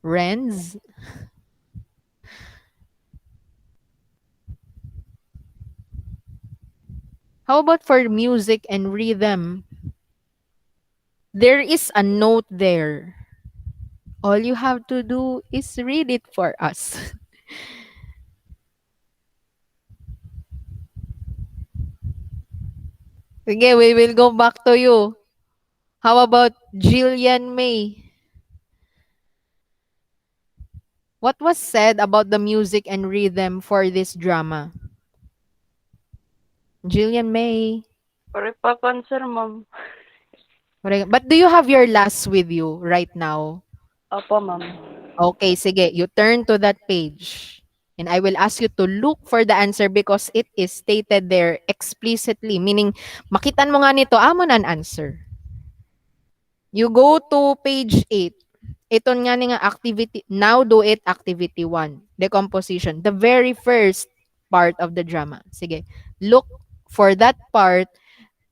Renz. How about for music and rhythm? There is a note there. All you have to do is read it for us. Sige, we will go back to you. How about Jillian May? What was said about the music and rhythm for this drama? Jillian May. Pare pa concern, ma'am. But do you have your last with you right now? Opo, ma'am. Okay, sige. You turn to that page. And I will ask you to look for the answer because it is stated there explicitly. Meaning, makitan mo nga nito, amo na an answer. You go to page 8. Ito nga ni nga activity, now do it activity 1. Decomposition. The very first part of the drama. Sige. Look for that part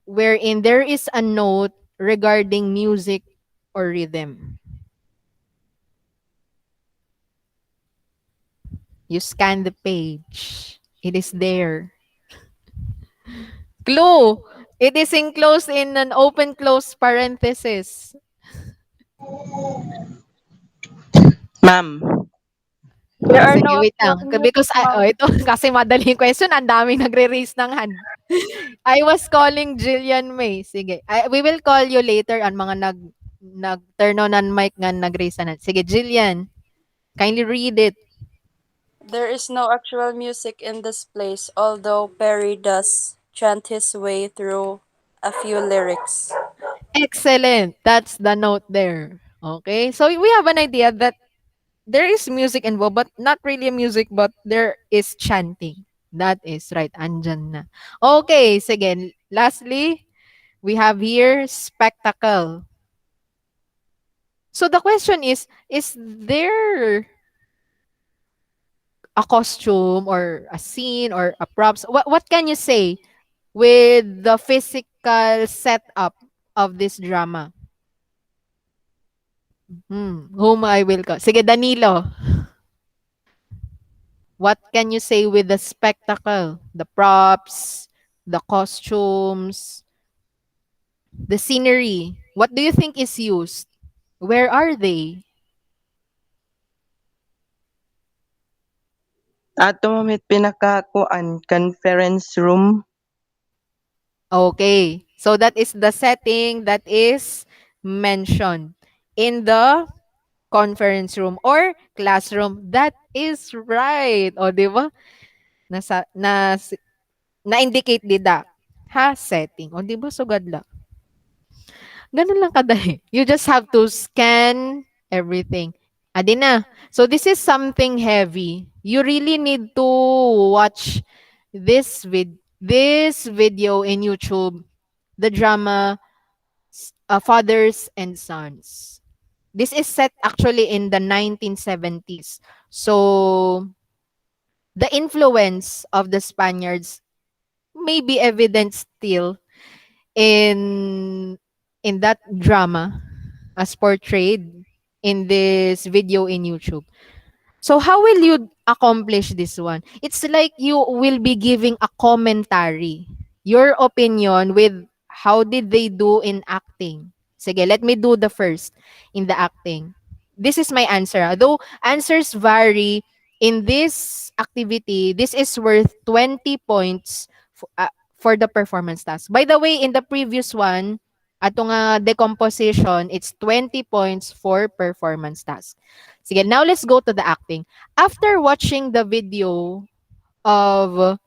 wherein there is a note regarding music or rhythm. You scan the page. It is there. Clue. It is enclosed in an open close parenthesis. Ma'am, Oh, there are sige, no wait actual lang. music, Because, ma'am. ito, kasi madaling question, ang daming nagre-raise ng hand. I was calling Jillian May. Sige. We will call you later ang mga nag-turn on ang mic nga nag-raise na hand. Sige, Jillian, kindly read it. There is no actual music in this place, although Perry does chant his way through a few lyrics. Excellent. That's the note there. Okay? So, we have an idea that there is music involved, but not really a music, but there is chanting. That is right. Andyan na. Okay, sige. Lastly, we have here spectacle. So the question is there a costume or a scene or a props? What can you say with the physical setup of this drama? Whom I will call. Sige, Danilo. What can you say with the spectacle? The props, the costumes, the scenery. What do you think is used? Where are they? Ato mamit pinakakuan conference room. Okay. So that is the setting that is mentioned in the conference room or classroom. That is right. O, di ba? Nasa, na-indicate dida. Ha? Setting. O, di ba? Sugad lang. Ganun lang kadali. You just have to scan everything. Adi na. So this is something heavy. You really need to watch this video in YouTube, the drama Fathers and Sons. This is set actually in the 1970s. So the influence of the Spaniards may be evident still in that drama as portrayed in this video in YouTube. So how will you accomplish this one? It's like you will be giving a commentary, your opinion with how did they do in acting. Sige, let me do the first in the acting. This is my answer. Though answers vary in this activity, this is worth 20 points for the performance task. By the way, in the previous one, ato nga decomposition, it's 20 points for performance task. Sige, now let's go to the acting. After watching the video of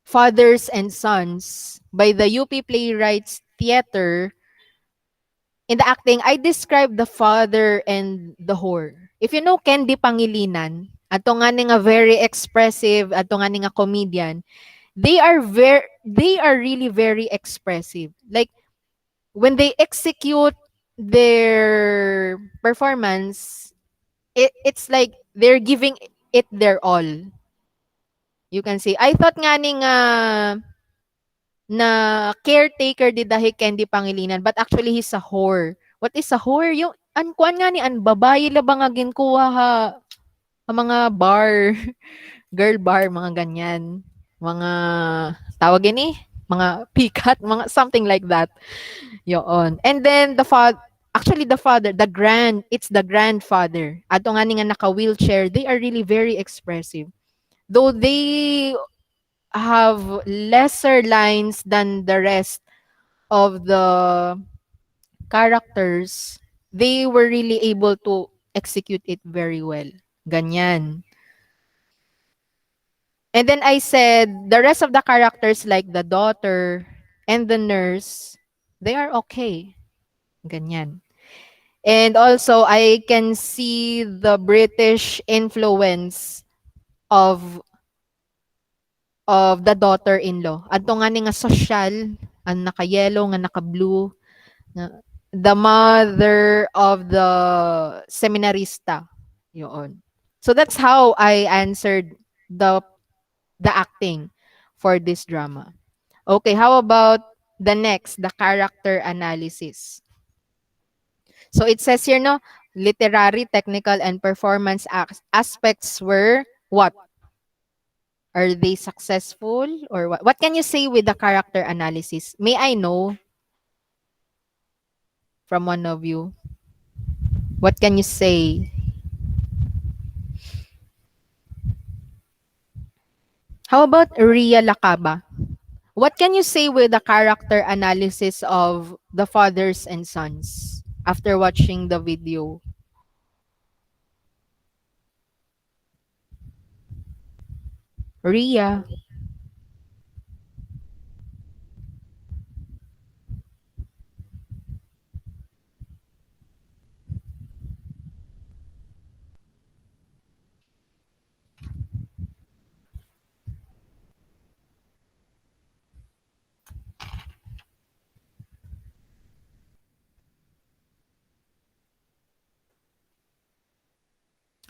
Fathers and Sons by the UP Playwrights Theater, in the acting, I describe the father and the whore. If you know Candy Pangilinan, ato nga ni nga very expressive, ato nga ni nga comedian, they are really very expressive. Like when they execute their performance, it's like they're giving it their all. You can see. I thought nga ni nga na caretaker di dahil Candy Pangilinan, but actually he's a whore. What is a whore? Yung kuan nga ni an babae la ba nga ginkuha ha, mga bar, girl bar, mga ganyan. Mga tawag ini, mga pikat, mga something like that. Yoon. And then the father, actually the father, it's the grandfather. Ato nga ni nga naka-wheelchair, they are really very expressive. Though they have lesser lines than the rest of the characters, they were really able to execute it very well. Ganyan. And then I said, the rest of the characters like the daughter and the nurse, they are okay. Ganyan. And also, I can see the British influence of the daughter-in-law. Adto nga ni nga social, ang naka-yellow, nga naka-blue, na the mother of the seminarista. Yun. So that's how I answered the acting for this drama. Okay, how about the next, the character analysis? So it says here, no, literary, technical, and performance aspects were what? Are they successful or what? What can you say with the character analysis? May I know from one of you? What can you say? How about Ria Lakaba? What can you say with the character analysis of the fathers and sons after watching the video? Ria.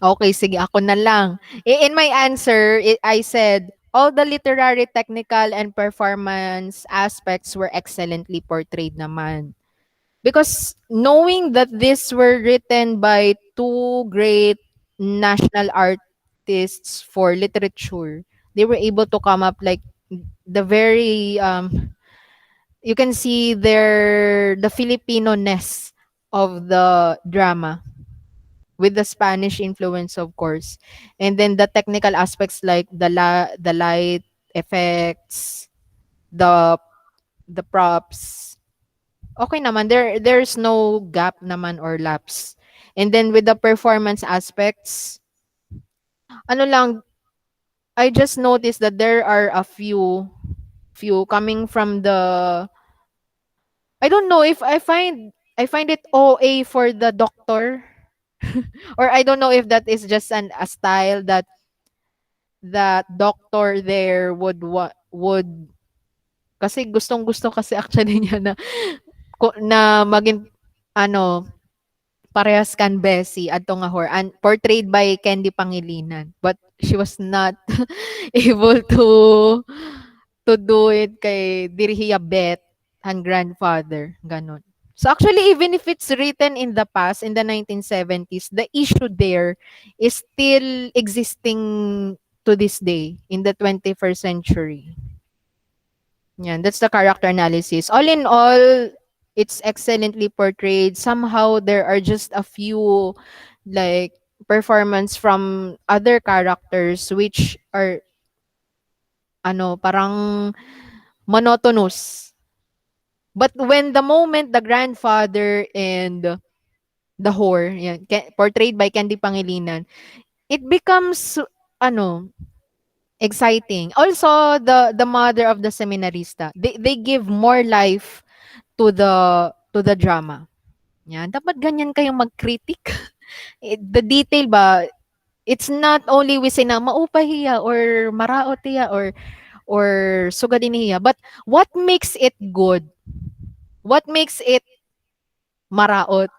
Okay, sige, ako na lang. In my answer, I said, all the literary, technical, and performance aspects were excellently portrayed naman. because knowing that these were written by two great national artists for literature, they were able to come up like the very you can see the Filipino-ness of the drama with the Spanish influence, of course, and then the technical aspects like the light effects, the the props. Okay naman, there's no gap naman or lapse. And then with the performance aspects, ano lang, I just noticed that there are a few coming from the, I don't know if I find it OA for the doctor, or I don't know if that is just a style that doctor there would, kasi gustong-gusto kasi actually niya na na maging ano, parehas kan Bessie adto nga and portrayed by Candy Pangilinan, but she was not able to do it kay diri bet ang grandfather ganon. So actually, even if it's written in the past, in the 1970s, the issue there is still existing to this day in the 21st century. Yeah, that's the character analysis. All in all, it's excellently portrayed. Somehow there are just a few like performance from other characters which are ano, parang monotonous. But when the moment the grandfather and the whore, yan, portrayed by Candy Pangilinan, it becomes ano, exciting. Also the mother of the seminarista, they give more life to the drama. Yan, dapat ganyan kayong mag-critic. The detail ba, it's not only we say na maupahiya or maraot hiya or sugadin hiya, but what makes it good? What makes it maraot?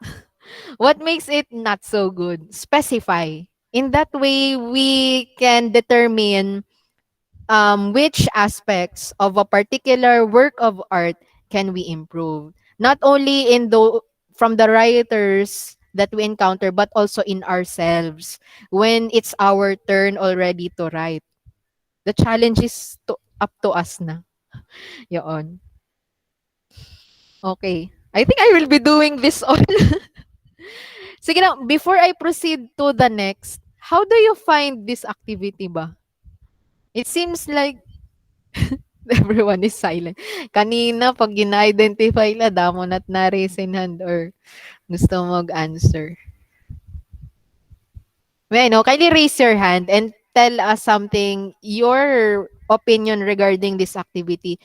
What makes it not so good? Specify. In that way, we can determine which aspects of a particular work of art can we improve. Not only in the from the writers that we encounter, but also in ourselves when it's our turn already to write. The challenge is up to us na. Yon. Okay. I think I will be doing this all. Sige na, before I proceed to the next, how do you find this activity ba? It seems like everyone is silent. Kanina, pag gina-identify la, damo na't na-raise in hand or gusto mag-answer. Well, no, kindly raise your hand and tell us something, your opinion regarding this activity.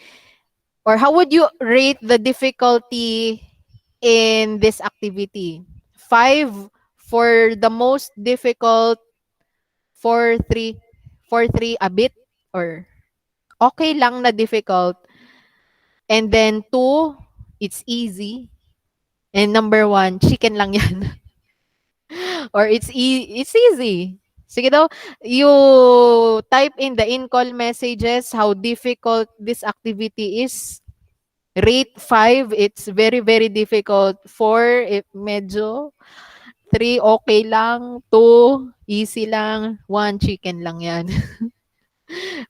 Or how would you rate the difficulty in this activity? 5 for the most difficult, 4, 3, 4, 3 a bit, or okay lang na difficult, and then 2, it's easy, and number 1, chicken lang yan. Or it's easy. Sige daw, you type in the in-call messages how difficult this activity is. Rate 5, it's very, very difficult. 4, medyo. 3, okay lang. 2, easy lang. 1, chicken lang yan.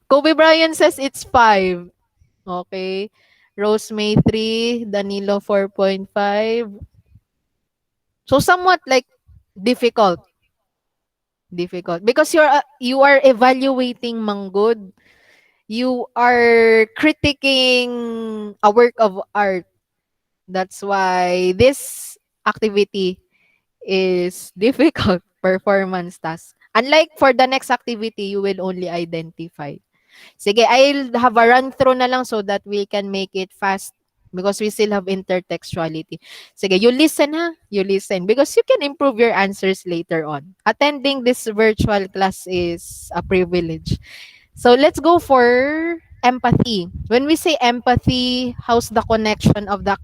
Kobe Bryant says it's 5. Okay. Rose May 3, Danilo 4.5. So somewhat like difficult. Difficult. Because you are evaluating Manggod. You are critiquing a work of art. That's why this activity is difficult performance task. Unlike for the next activity, you will only identify. Sige, I'll have a run through na lang so that we can make it fast because we still have intertextuality. Sige, you listen ha. You listen because you can improve your answers later on. Attending this virtual class is a privilege. So let's go for empathy. When we say empathy, how's the connection of the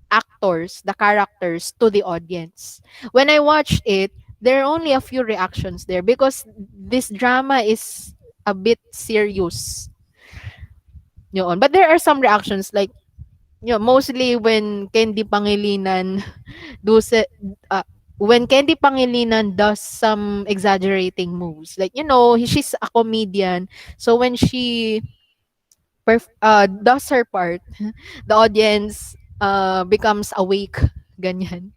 actors, the characters to the audience? When I watched it, there are only a few reactions there because this drama is a bit serious. Yun. But there are some reactions like mostly do se when Candy Pangilinan does some exaggerating moves. Like, she's a comedian. So when she does her part, the audience becomes awake. Ganyan.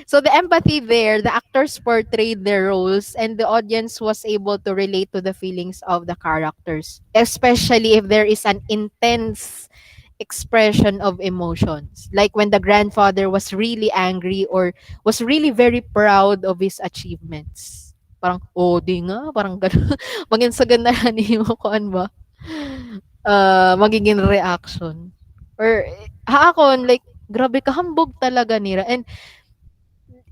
So the empathy there, the actors portrayed their roles and the audience was able to relate to the feelings of the characters, especially if there is an intense expression of emotions. Like when the grandfather was really angry or was really very proud of his achievements. Parang, oh, di nga, parang gano'n. Maging sa ganahan mo kuan ba? Magiging reaction. Or, haakon, like, grabe kahambog talaga nila. And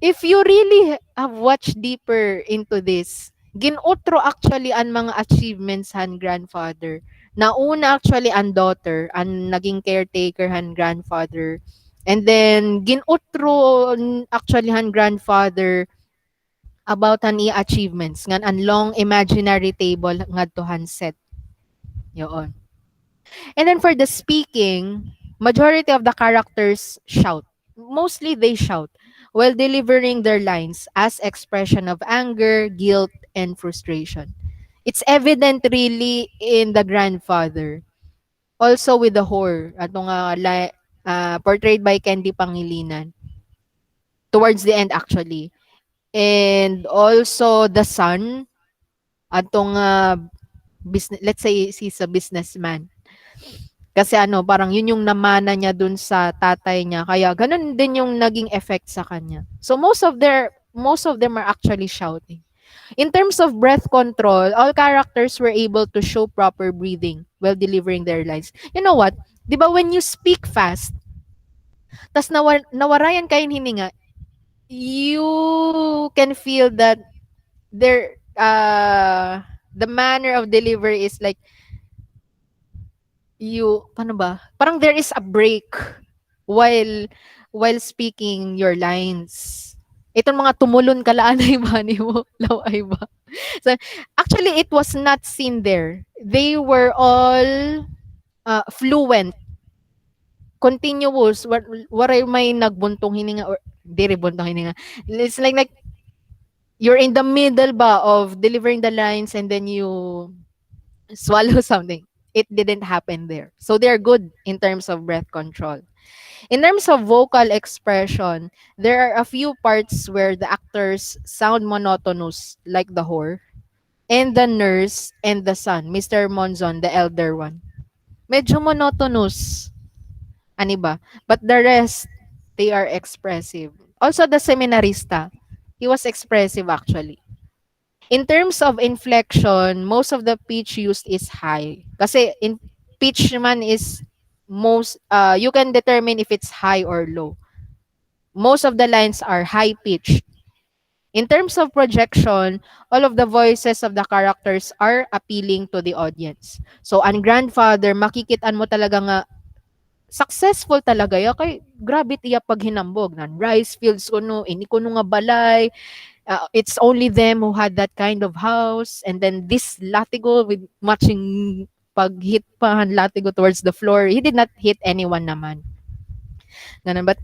if you really have watched deeper into this, ginutro actually ang mga achievements han grandfather. Nauna actually ang daughter, ang naging caretaker han grandfather. And then ginutro actually han grandfather about han achievements ngan ang long imaginary table ngadto han set. Yoon. And then for the speaking, majority of the characters shout. Mostly they shout while delivering their lines as expression of anger, guilt, and frustration. It's evident really in the grandfather. Also with the whore, portrayed by Candy Pangilinan. Towards the end actually. And also the son, atong business, let's say he's a businessman. Kasi parang yun yung namana niya dun sa tatay niya. Kaya ganun din yung naging effect sa kanya. So most of them are actually shouting. In terms of breath control, all characters were able to show proper breathing while delivering their lines. You know what? 'Di ba when you speak fast, tas nawarayan kayo hininga, you can feel that there the manner of delivery is like paano ba? Parang there is a break while while speaking your lines. Itong mga tumulon kalaanay ba ni mo? Laway ba? So, actually, it was not seen there. They were all fluent, continuous. Waray may nagbuntong hininga or di rin buntong hininga. It's like you're in the middle ba of delivering the lines and then you swallow something. It didn't happen there. So they're good in terms of breath control. In terms of vocal expression, there are a few parts where the actors sound monotonous, like the whore, and the nurse and the son, Mr. Monzon, the elder one. Medyo monotonous, ani ba? But the rest, they are expressive. Also, the seminarista, he was expressive actually. In terms of inflection, most of the pitch used is high. Kasi in pitch man is you can determine if it's high or low. Most of the lines are high pitch. In terms of projection, all of the voices of the characters are appealing to the audience. So, ang grandfather, makikitaan mo talaga nga successful talaga ya kay grabe tiya pag hinambog nan rice fields kuno ini kuno nga balay. It's only them who had that kind of house, and then this latigo with matching pag hit pa han latigo towards the floor, he did not hit anyone naman ganun. But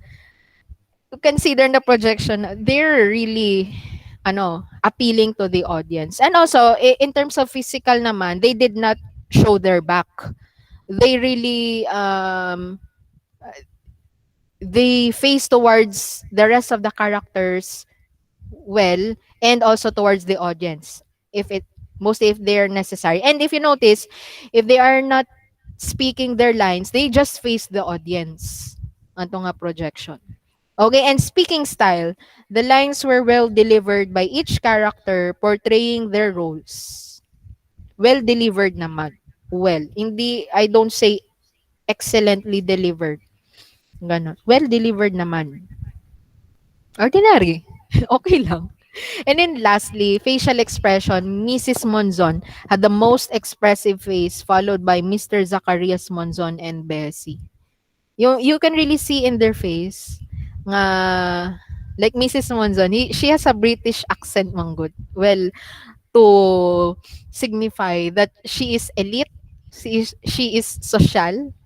to consider the projection, they're really appealing to the audience. And also in terms of physical naman, they did not show their back. They really they face towards the rest of the characters well, and also towards the audience if it mostly if they're necessary. And if you notice, if they are not speaking their lines, they just face the audience. Anto nga projection. Okay, and speaking style, the lines were well delivered by each character portraying their roles. Well delivered naman. Well, hindi, I don't say excellently delivered. Ganon. Well delivered naman. Ordinary. Okay lang. And then lastly, facial expression. Mrs. Monzon had the most expressive face, followed by Mr. Zacarias Monzon and Bessie. You can really see in their face nga like Mrs. Monzon, she has a British accent manggod. Well, to signify that she is elite, she is social.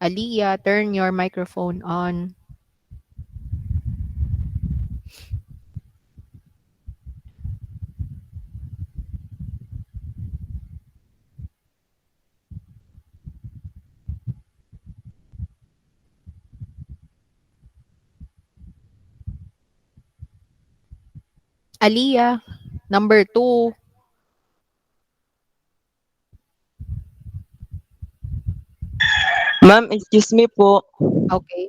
Aliyah, turn your microphone on. Aliyah, number two. Ma'am, excuse me po. Okay.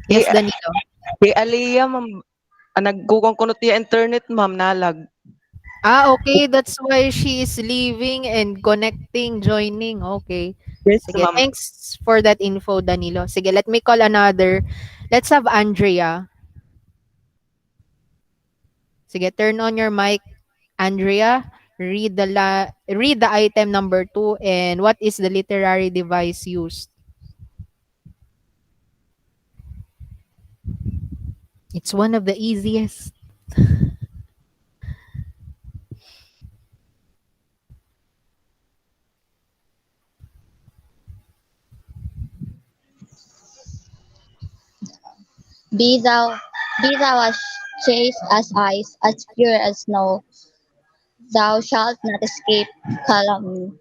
Kay, Yes, Danilo. kay Aliyah, ma'am, nagkukong kunot yung internet, ma'am, nalag. Ah, okay. That's why she is leaving and connecting, joining. Okay. Yes, Sige, ma'am. thanks for that info, Danilo. Sige, let me call another. Let's have Andrea. Sige, turn on your mic, Andrea. Read the item number two and what is the literary device used? It's one of the easiest. Be thou, be thou as chaste as ice, as pure as snow. Thou shalt not escape calumny.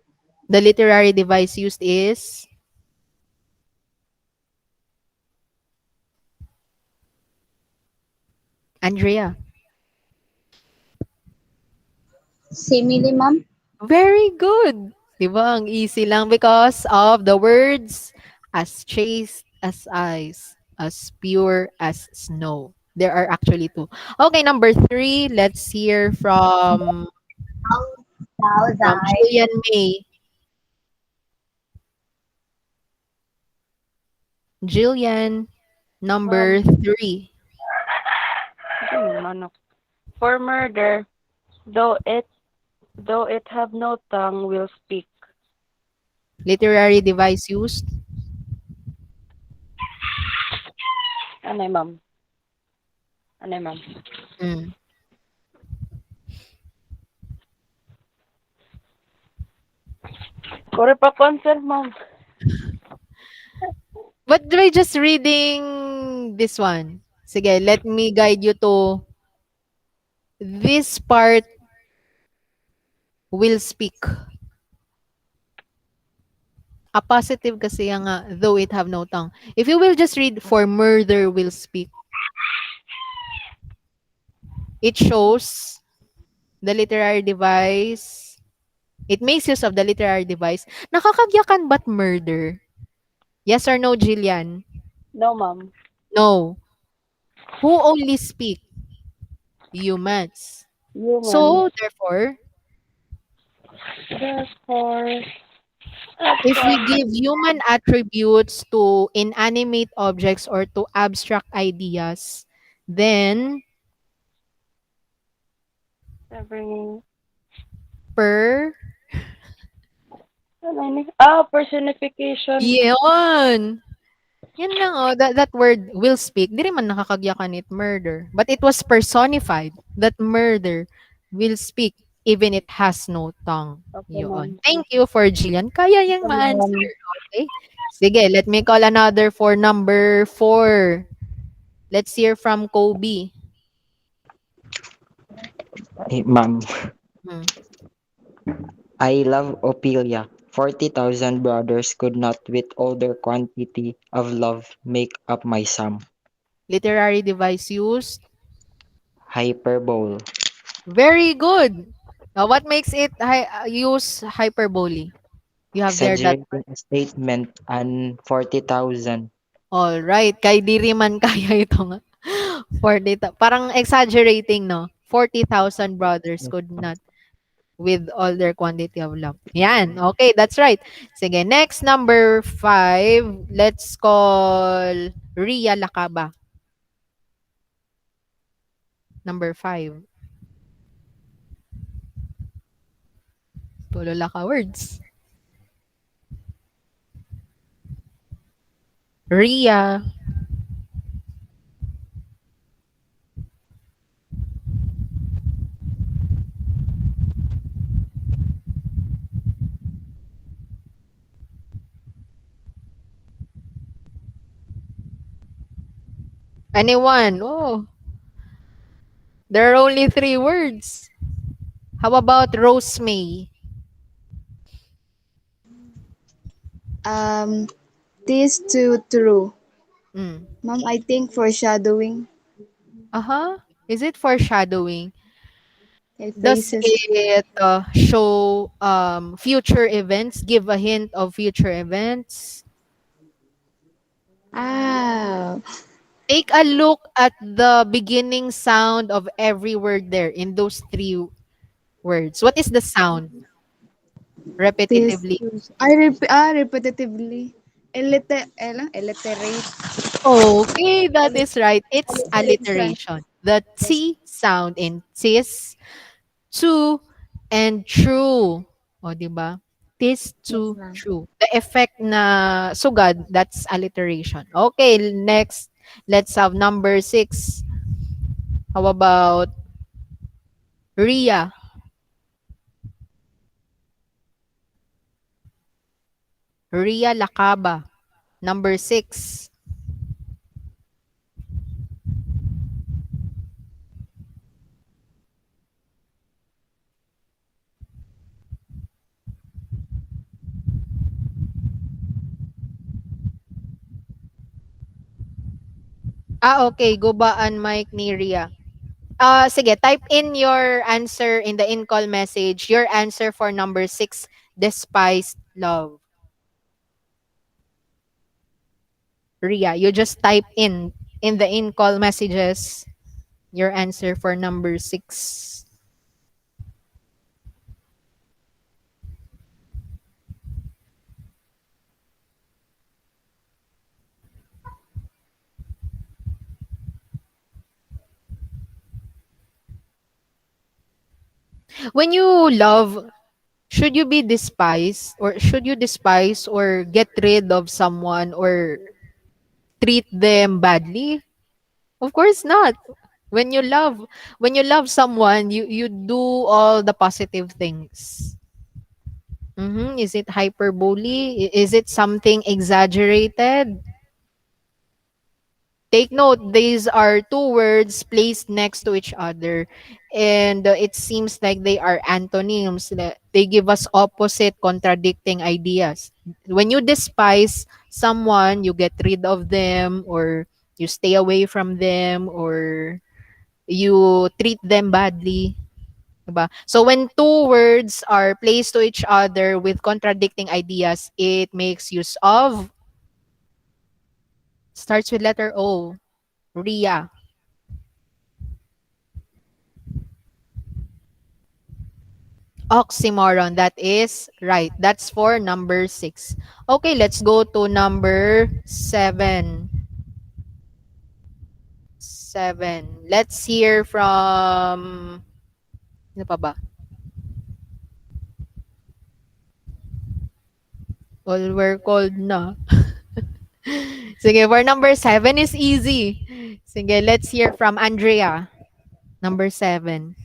The literary device used is Andrea. Simile, ma'am. Very good. Diba? Ang easy lang because of the words as chaste as ice, as pure as snow. There are actually two. Okay, number three. Let's hear Thou from thy Julian May. Jillian, number Ma'am, three. ano naman ako. For murder, though it though it have no tongue, will speak. Literary device used. Anay, ma'am. Anay, ma'am. Mm. Kore pa concert, ma'am. But by just reading this one, sige, let me guide you to this part will speak. A positive kasi yung nga, though it have no tongue. If you will just read for murder will speak, it shows the literary device. It makes use of the literary device. Nakakagyakan ba't murder? Yes or no, Jillian? No, ma'am. No. Who only speak? Humans. Human. So, therefore, Therefore, if we abstract. give human attributes to inanimate objects or to abstract ideas, then Every, per ano yun eh? Personification. yun. Yan lang oh, that word will speak. Di rin man nakakagyakan it murder. But it was personified that murder will speak even it has no tongue. Okay, Yun. ma'am. Thank you for Jillian. Kaya yung Okay, ma-answer. ma'am. Okay? Sige, let me call another for number 4. Let's hear from Kobe. Ma'am, Hmm. I love Ophelia. 40,000 brothers could not with all their quantity of love make up my sum. Literary device used. Hyperbole. Very good. Now, what makes it use hyperbole? You have there that. Exaggerating a statement and 40,000. All right. Kay diri man kaya ito nga. 40, parang exaggerating, no? 40,000 brothers could not with all their quantity of love. Yan. Okay, that's right. Sige, next, number 5. Let's call Ria Lakaba. Number 5. Puro laka words. Ria. Anyone? Oh, there are only three words. How about Rose May? Um, this too true. Mm. Ma'am, I think foreshadowing. Uh-huh. Is it foreshadowing? It Does faces. it show future events? Give a hint of future events? Ah, Take a look at the beginning sound of every word there in those three words. What is the sound? this. Repetitively. Repetitively. Illiterate. Okay, that Allit- is right. It's alliteration. alliteration. The Yes, T sound in tis, to, and true. O, di ba? Tis, yes, to, ma'am. true. The effect na sugad, that's alliteration. Okay, next, let's have number 6. How about Ria? Ria Lakaba. Number 6. Ah, okay. Gubaan mic ni Ria. Sige, type in your answer in the in-call message. Your answer for number 6, despised love. Ria, you just type in the in-call messages your answer for number 6. When you love, should you be despised or should you despise or get rid of someone or treat them badly? Of course not. When you love, when you love someone, you do all the positive things. Is it hyperbole? Is it something exaggerated? Take note, these are two words placed next to each other, and it seems like they are antonyms. They give us opposite, contradicting ideas. When you despise someone, you get rid of them, or you stay away from them, or you treat them badly. Diba? So when two words are placed to each other with contradicting ideas, it makes use of, starts with letter O, Ria. Oxymoron. That is right. That's for number 6. Okay, let's go to number 7. 7. Let's hear from, ano pa ba? All were called na. Sige, for number 7 is easy. Sige, let's hear from Andrea. Number 7.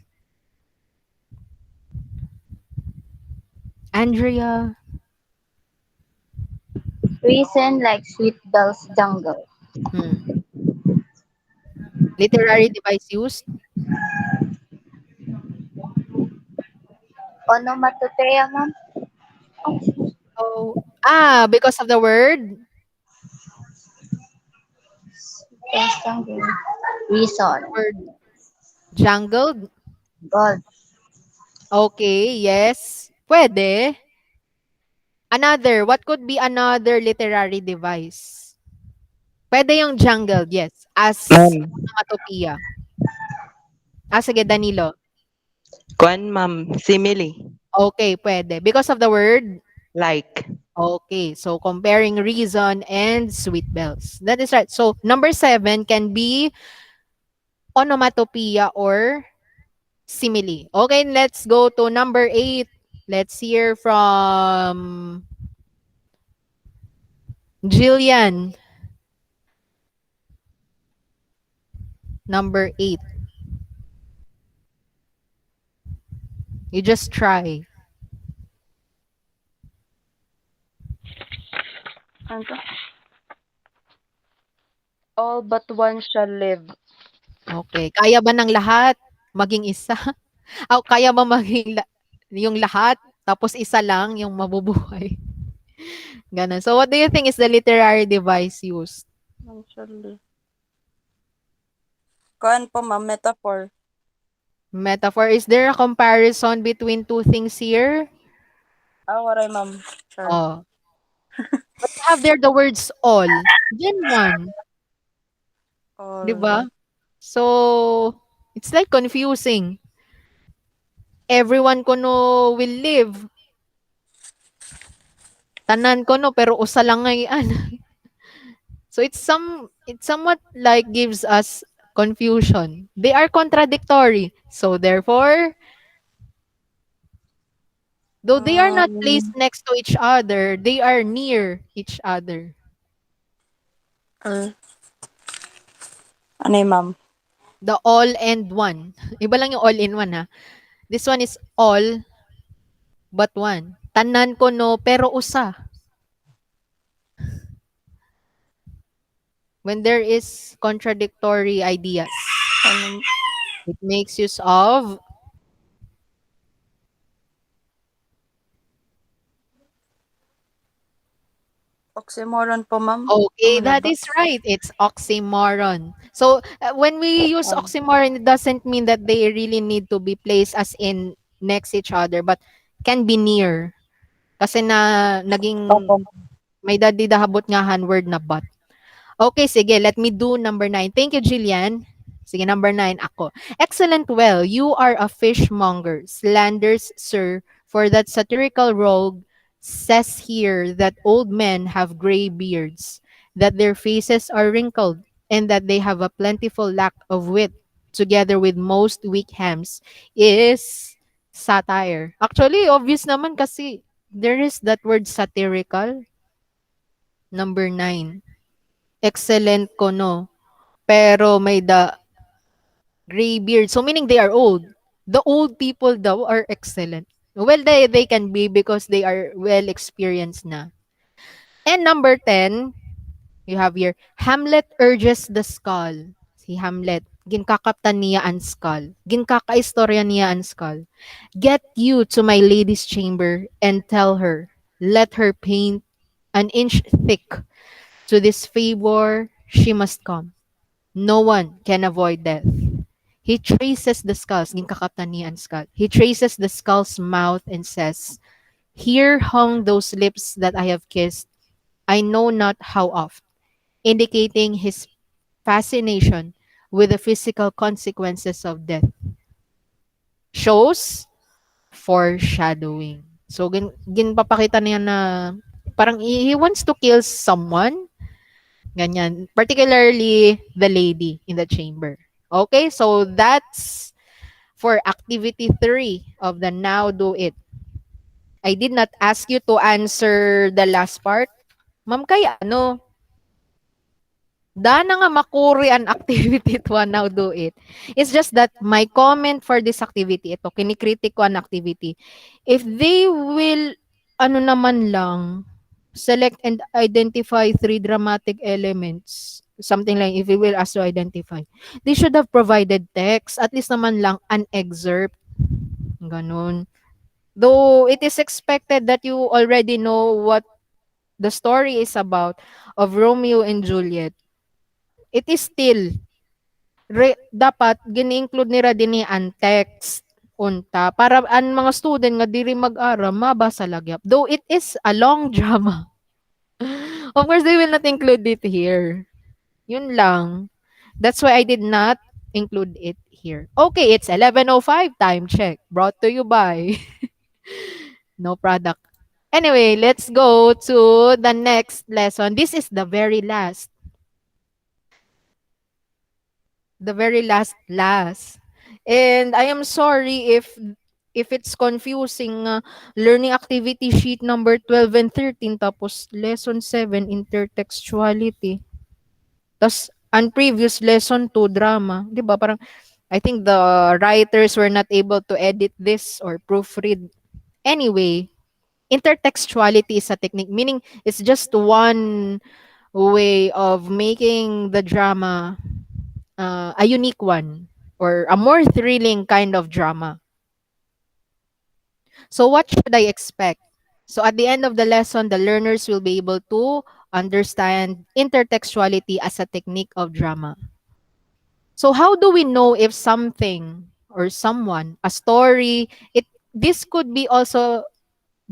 Andrea. Reason like sweet bells jungle. Hmm. Literary device used. Onomatopoeia, ma'am. Oh, because of the word Bells jungle. Reason. word jangled. Gold. Okay, yes. Pwede. Another, what could be another literary device? Pwede yung jungled, yes. As Ma'am, onomatopoeia. Sige, Danilo. kwan ma'am, simile. Okay, pwede. Because of the word? Like. Okay, so comparing reason and sweet bells. That is right. So, number 7 can be onomatopoeia or simile. Okay, let's go to number 8. Let's hear from Jillian. Number 8. You just try. Ano to? All but one shall live. Okay, kaya ba ng lahat maging isa? O kaya ba maging yung lahat tapos isa lang yung mabubuhay? Gano'n. So, what do you think is the literary device used? One shall live. Kuan po ma'am, metaphor. Metaphor. Is there a comparison between two things here? Waray ma'am. Sure. Oh. But you have there the words all. Then one. 'Di All. ba? So, it's like confusing. Everyone kuno will live. Tanan kuno pero usa lang ngay So it's somewhat like gives us confusion. They are contradictory. So therefore, though they are not placed Um, next to each other, they are near each other. or, ano yun, ma'am? The all and one. Iba lang yung all in one ha. This one is all but one. Tanan ko no pero usa. When there is contradictory ideas, Ano, it makes use of oxymoron po, ma'am. okay, Tama na that ba? is right. It's oxymoron. So, when we use Um, oxymoron, it doesn't mean that they really need to be placed as in next each other, but can be near. Kasi na naging Opo. may dadidahabot nga word na but. Okay, sige. Let me do number 9. Thank you, Jillian. Sige, number 9 ako. Excellent well. You are a fishmonger. Slanders, sir, for that satirical rogue says here that old men have gray beards, that their faces are wrinkled, and that they have a plentiful lack of wit, together with most weak hams, is satire. Actually, obvious naman kasi there is that word satirical. Number 9. Excellent ko, no? Pero may the gray beard. So meaning they are old. The old people daw are excellent. Well, they can be because they are well experienced na. And number 10, you have here, Hamlet urges the skull. Si Hamlet, ginkakaptan niya ang skull. Ginkakaistorya niya ang skull. Get you to my lady's chamber and tell her, let her paint an inch thick. To this favor she must come. No one can avoid death. He traces the skulls, ginkakaptan niya ang skull. He traces the skull's mouth and says, here hung those lips that I have kissed, I know not how oft, indicating his fascination with the physical consequences of death. Shows foreshadowing. So, ginpapakita niya na parang he wants to kill someone. Ganyan. Particularly the lady in the chamber. Okay, so that's for activity 3 of the now do it. I did not ask you to answer the last part. Ma'am, kaya ano? Dana nga makuri an activity to now do it. It's just that my comment for this activity, ito, kinikritik ko an activity. If they will, ano naman lang, select and identify 3 dramatic elements, something like if you will ask to identify, they should have provided text, at least naman lang an excerpt, ganun. Though it is expected that you already know what the story is about of Romeo and Juliet, it is still dapat gini-include nila dinhi ang text unta para ang mga student nga diri mag-aral mabasa lagyap. Though it is a long drama. Of course, they will not include it here. Yun lang. That's why I did not include it here. Okay, it's 11:05 time check. Brought to you by no product. Anyway, let's go to the next lesson. This is the very last. The very last. And I am sorry if it's confusing, learning activity sheet number 12 and 13 tapos lesson 7 intertextuality. Tas ang previous lesson 2 drama, 'di ba? Parang I think the writers were not able to edit this or proofread. Anyway, intertextuality is a technique, meaning it's just one way of making the drama a unique one or a more thrilling kind of drama. So what should I expect? So at the end of the lesson, the learners will be able to understand intertextuality as a technique of drama. So how do we know if something or someone, a story, it this could be also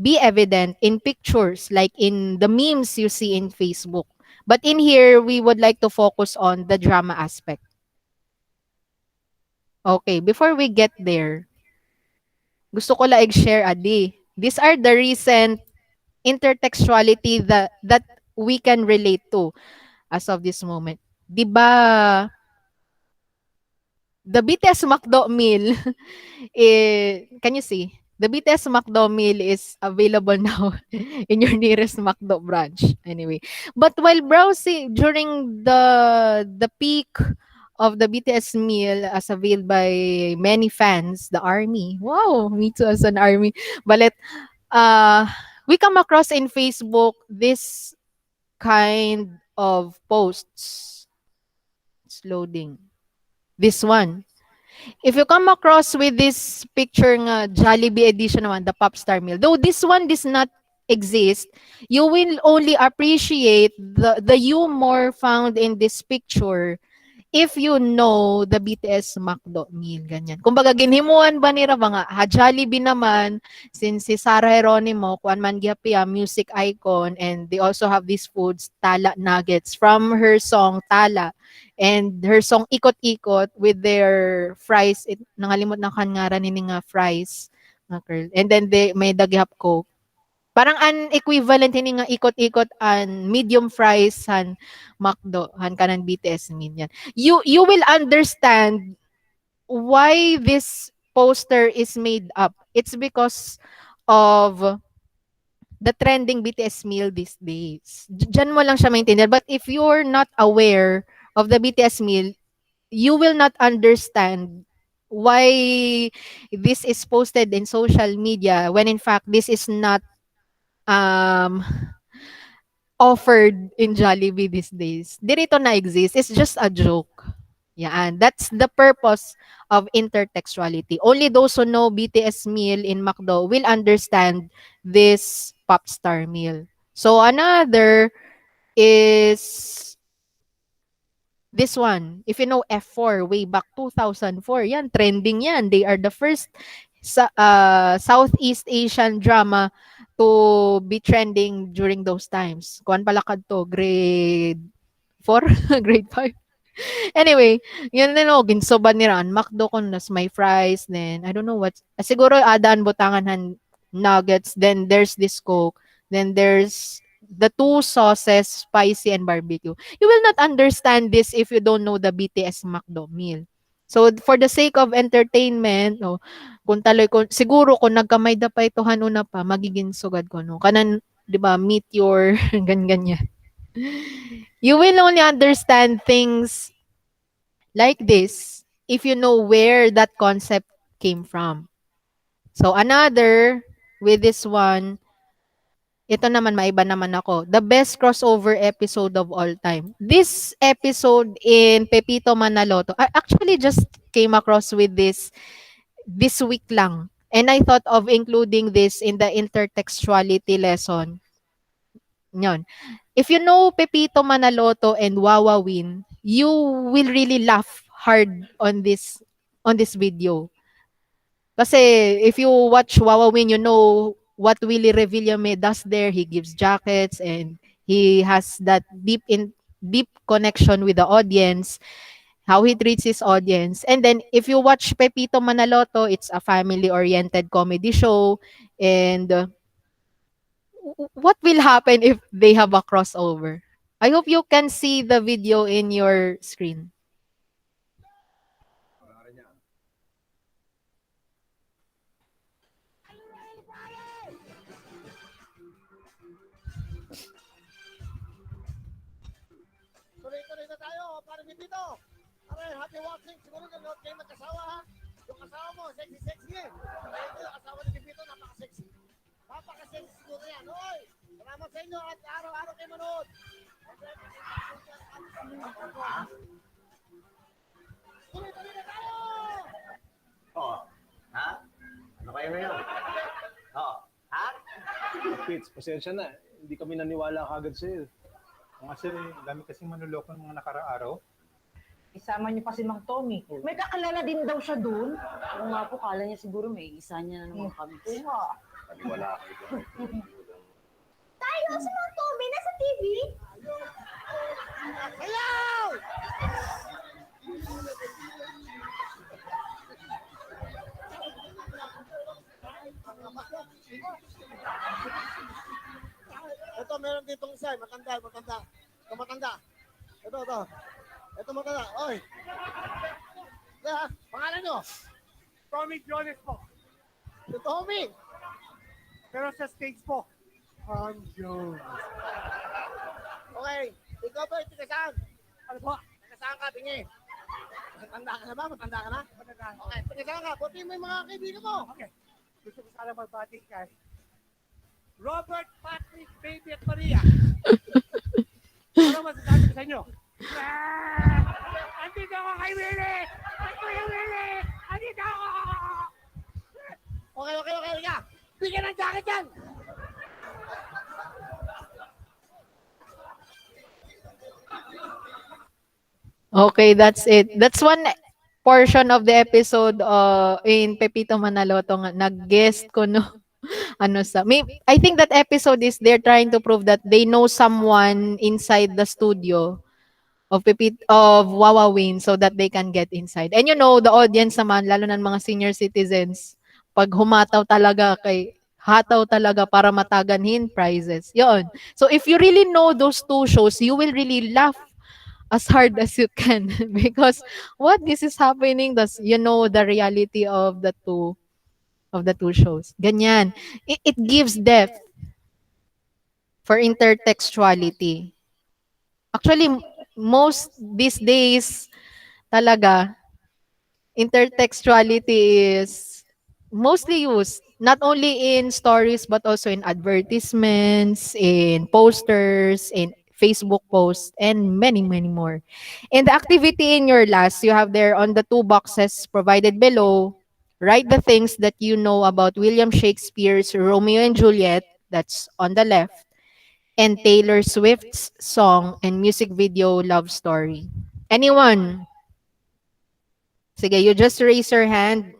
be evident in pictures like in the memes you see in Facebook. But in here, we would like to focus on the drama aspect. Okay, before we get there, gusto ko lang share adi. These are the recent intertextuality that we can relate to as of this moment. 'Di ba, the BTS McDo meal can you see? The BTS McDo meal is available now in your nearest McDo branch. Anyway, but while browsing during the peak of the BTS meal as availed by many fans, the army. Wow, me too as an army. But uh, we come across in Facebook this kind of posts. It's loading. This one. If you come across with this picture nga Jollibee edition naman, the Popstar meal, though this one does not exist, you will only appreciate the humor found in this picture if you know the BTS McDo meal, ganyan. Kumbaga, ginhimuan ba nila ba nga, ha, Jollibee naman, since si Sarah Geronimo, kuan man gyapya, music icon, and they also have these foods, Tala Nuggets, from her song Tala, and her song Ikot-Ikot with their fries, nangalimot na kan ngaran nini nga fries, nga curl. And then they may daghap coke. Parang an equivalent ini nga ikot-ikot an medium fries han McDo han kanan BTS min yan. You will understand why this poster is made up. It's because of the trending BTS meal these days. Diyan mo lang siya maintindihan. But if you're not aware of the BTS meal, you will not understand why this is posted in social media when in fact this is not um offered in Jollibee these days. Dirito na exist. It's just a joke. Yan. That's the purpose of intertextuality. Only those who know BTS meal in McDo will understand this pop star meal. So another is this one. If you know F4 way back 2004, yan trending yan. They are the first Southeast Asian drama to be trending during those times. Kuan pala kadto grade 4, grade 5. Anyway, yun din o, ginsoban ni Ran. McDo kon nas may fries, then I don't know what. Siguro adaan butangan han nuggets, then there's this Coke, then there's the two sauces, spicy and barbecue. You will not understand this if you don't know the BTS McDo meal. So for the sake of entertainment, no, kung taloy ko siguro kung nagkamay da pa ito hanuna pa magiging sugad ko no. Kanan 'di ba meet your ganyan. You will only understand things like this if you know where that concept came from. So another with this one, ito naman maiba naman ako. The best crossover episode of all time. This episode in Pepito Manaloto, I actually just came across with this week lang. And I thought of including this in the intertextuality lesson. Yun. If you know Pepito Manaloto and Wawawin, you will really laugh hard on this video. Kasi if you watch Wawawin, you know what Willie Revillame does there. He gives jackets and he has that deep connection with the audience, how he treats his audience. And then if you watch Pepito Manaloto, it's a family-oriented comedy show. And what will happen if they have a crossover? I hope you can see the video in your screen. Fitz, pasensya na. Hindi kami naniwala kagad sa'yo. Mga sir, ang dami kasing manloloko ng mga nakaraaraw. Isama niyo pa si Mang Tommy. May kakilala din daw siya doon. Oo nga po, kala niya siguro may isa niya na naman kami. Oo. Naniwala kayo dyan. Tayo, si Mang Tommy, nasa TV. Ito, meron ditong isa. Matanda, matanda. Ito, matanda. Ito. Ito, matanda. Oy. Kaya, pangalan nyo? Tommy Jones po. Si Tommy. Pero sa stage po, Tom Jones. Okay. Ikaw ba, tiga saan? Ano po? Tiga saan ka, tingi? Matanda ka na ba? Matanda ka na? Matanda. Okay, tiga saan ka? Buti mo yung mga kaibigan mo. Okay. Gusto ko sana magbati kay Robert, Patrick, Baby at Maria. Ano masasabi ko sa inyo? Andito ako kay Willie! Kuya Willie! Andito ako! Okay. Bigyan ng jacket yan! Okay, that's it. That's one portion of the episode in Pepito Manaloto nga nag-guest ko no ano sa I think that episode is they're trying to prove that they know someone inside the studio of Wawawin so that they can get inside. And you know, the audience naman, lalo ng mga senior citizens, pag humataw talaga hataw talaga para mataganhin prizes. Yon. So if you really know those two shows, you will really laugh as hard as you can because what this is happening, does you know the reality of the two shows. Ganyan. It gives depth for intertextuality. Actually, most these days talaga intertextuality is mostly used not only in stories but also in advertisements, in posters, in Facebook posts, and many, many more. In the activity in your last, you have there on the two boxes provided below, write the things that you know about William Shakespeare's Romeo and Juliet, that's on the left, and Taylor Swift's song and music video Love Story. Anyone? Sige, you just raise your hand.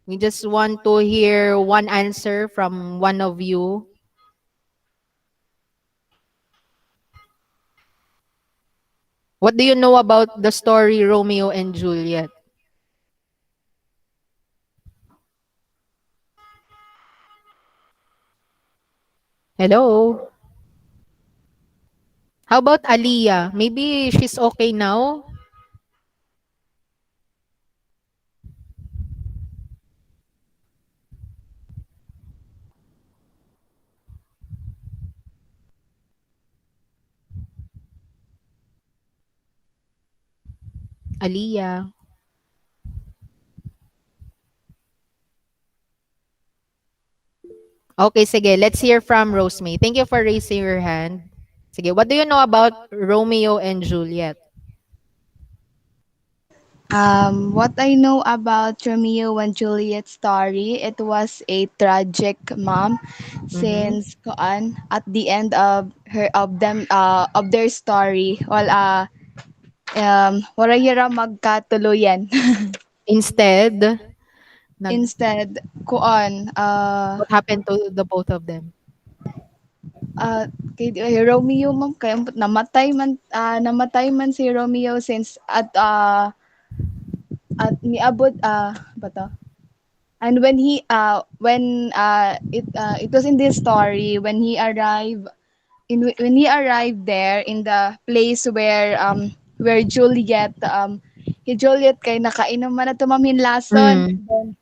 We just want to hear one answer from one of you. What do you know about the story Romeo and Juliet? Hello? How about Aliyah? Maybe she's okay now? Aliyah. Okay, sige. Let's hear from Rosemary. Thank you for raising your hand. Sige, what do you know about Romeo and Juliet? What I know about Romeo and Juliet story, it was a tragic mom Mm-hmm. since at the end of their story wala hira magkatuluyan. Instead, Instead what happened to the both of them? uh, Romeo ma'am kaya namatay man si Romeo since at niabot bato. And it was in this story when he arrived there in the place where Juliet kay nakainom man na tumamin lason. Mm,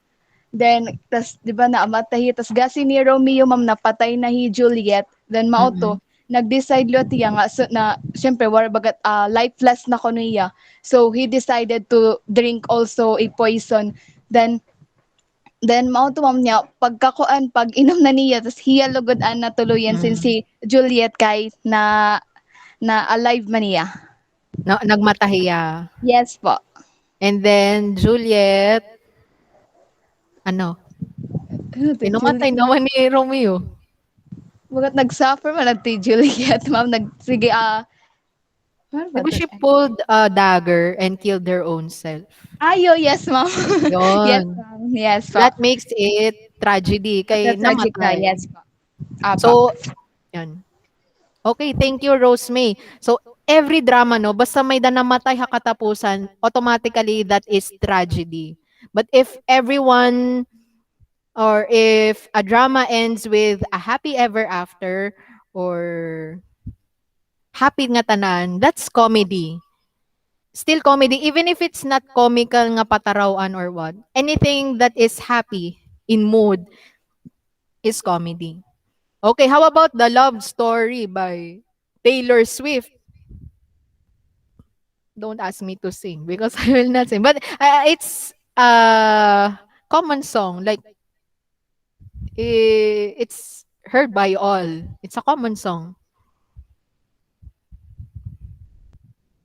Then tas 'di ba namatay tas gasi ni Romeo ma'am napatay na hi Juliet. Then mao mm, to nag-decide lo tiya nga so, na syempre war bagat lifeless na ko niya. So he decided to drink also a poison. Then mao to ma'am niya pag inom na niya tas hiya lugod an na tuluyan since mm, si Juliet kay na na Alive Mania. Na nagmatahiya. Yes po. And then Juliet, ano, Ano 'to, pinamatay Juliet? naman ni Romeo. Bagat nag-suffer man ang ti Juliet, ma'am. Sige, ano 'Di ba ba 'to? she pulled a dagger and killed her own self? Yes, ma'am. Yes, Yon. ma'am. Yes po. That makes it tragedy kay That's tragica, namatay. yes po. Apa. So, 'yan. Okay, thank you, Rosemay. So, every drama, no, basta may namatay ha katapusan, automatically that is tragedy. But if everyone or if a drama ends with a happy ever after or happy nga tanan, that's comedy. Still comedy, even if it's not comical nga patarawan or what. Anything that is happy in mood is comedy. Okay, how about the love story by Taylor Swift? Don't ask me to sing because I will not sing. But it's a common song. Like, it's heard by all. It's a common song.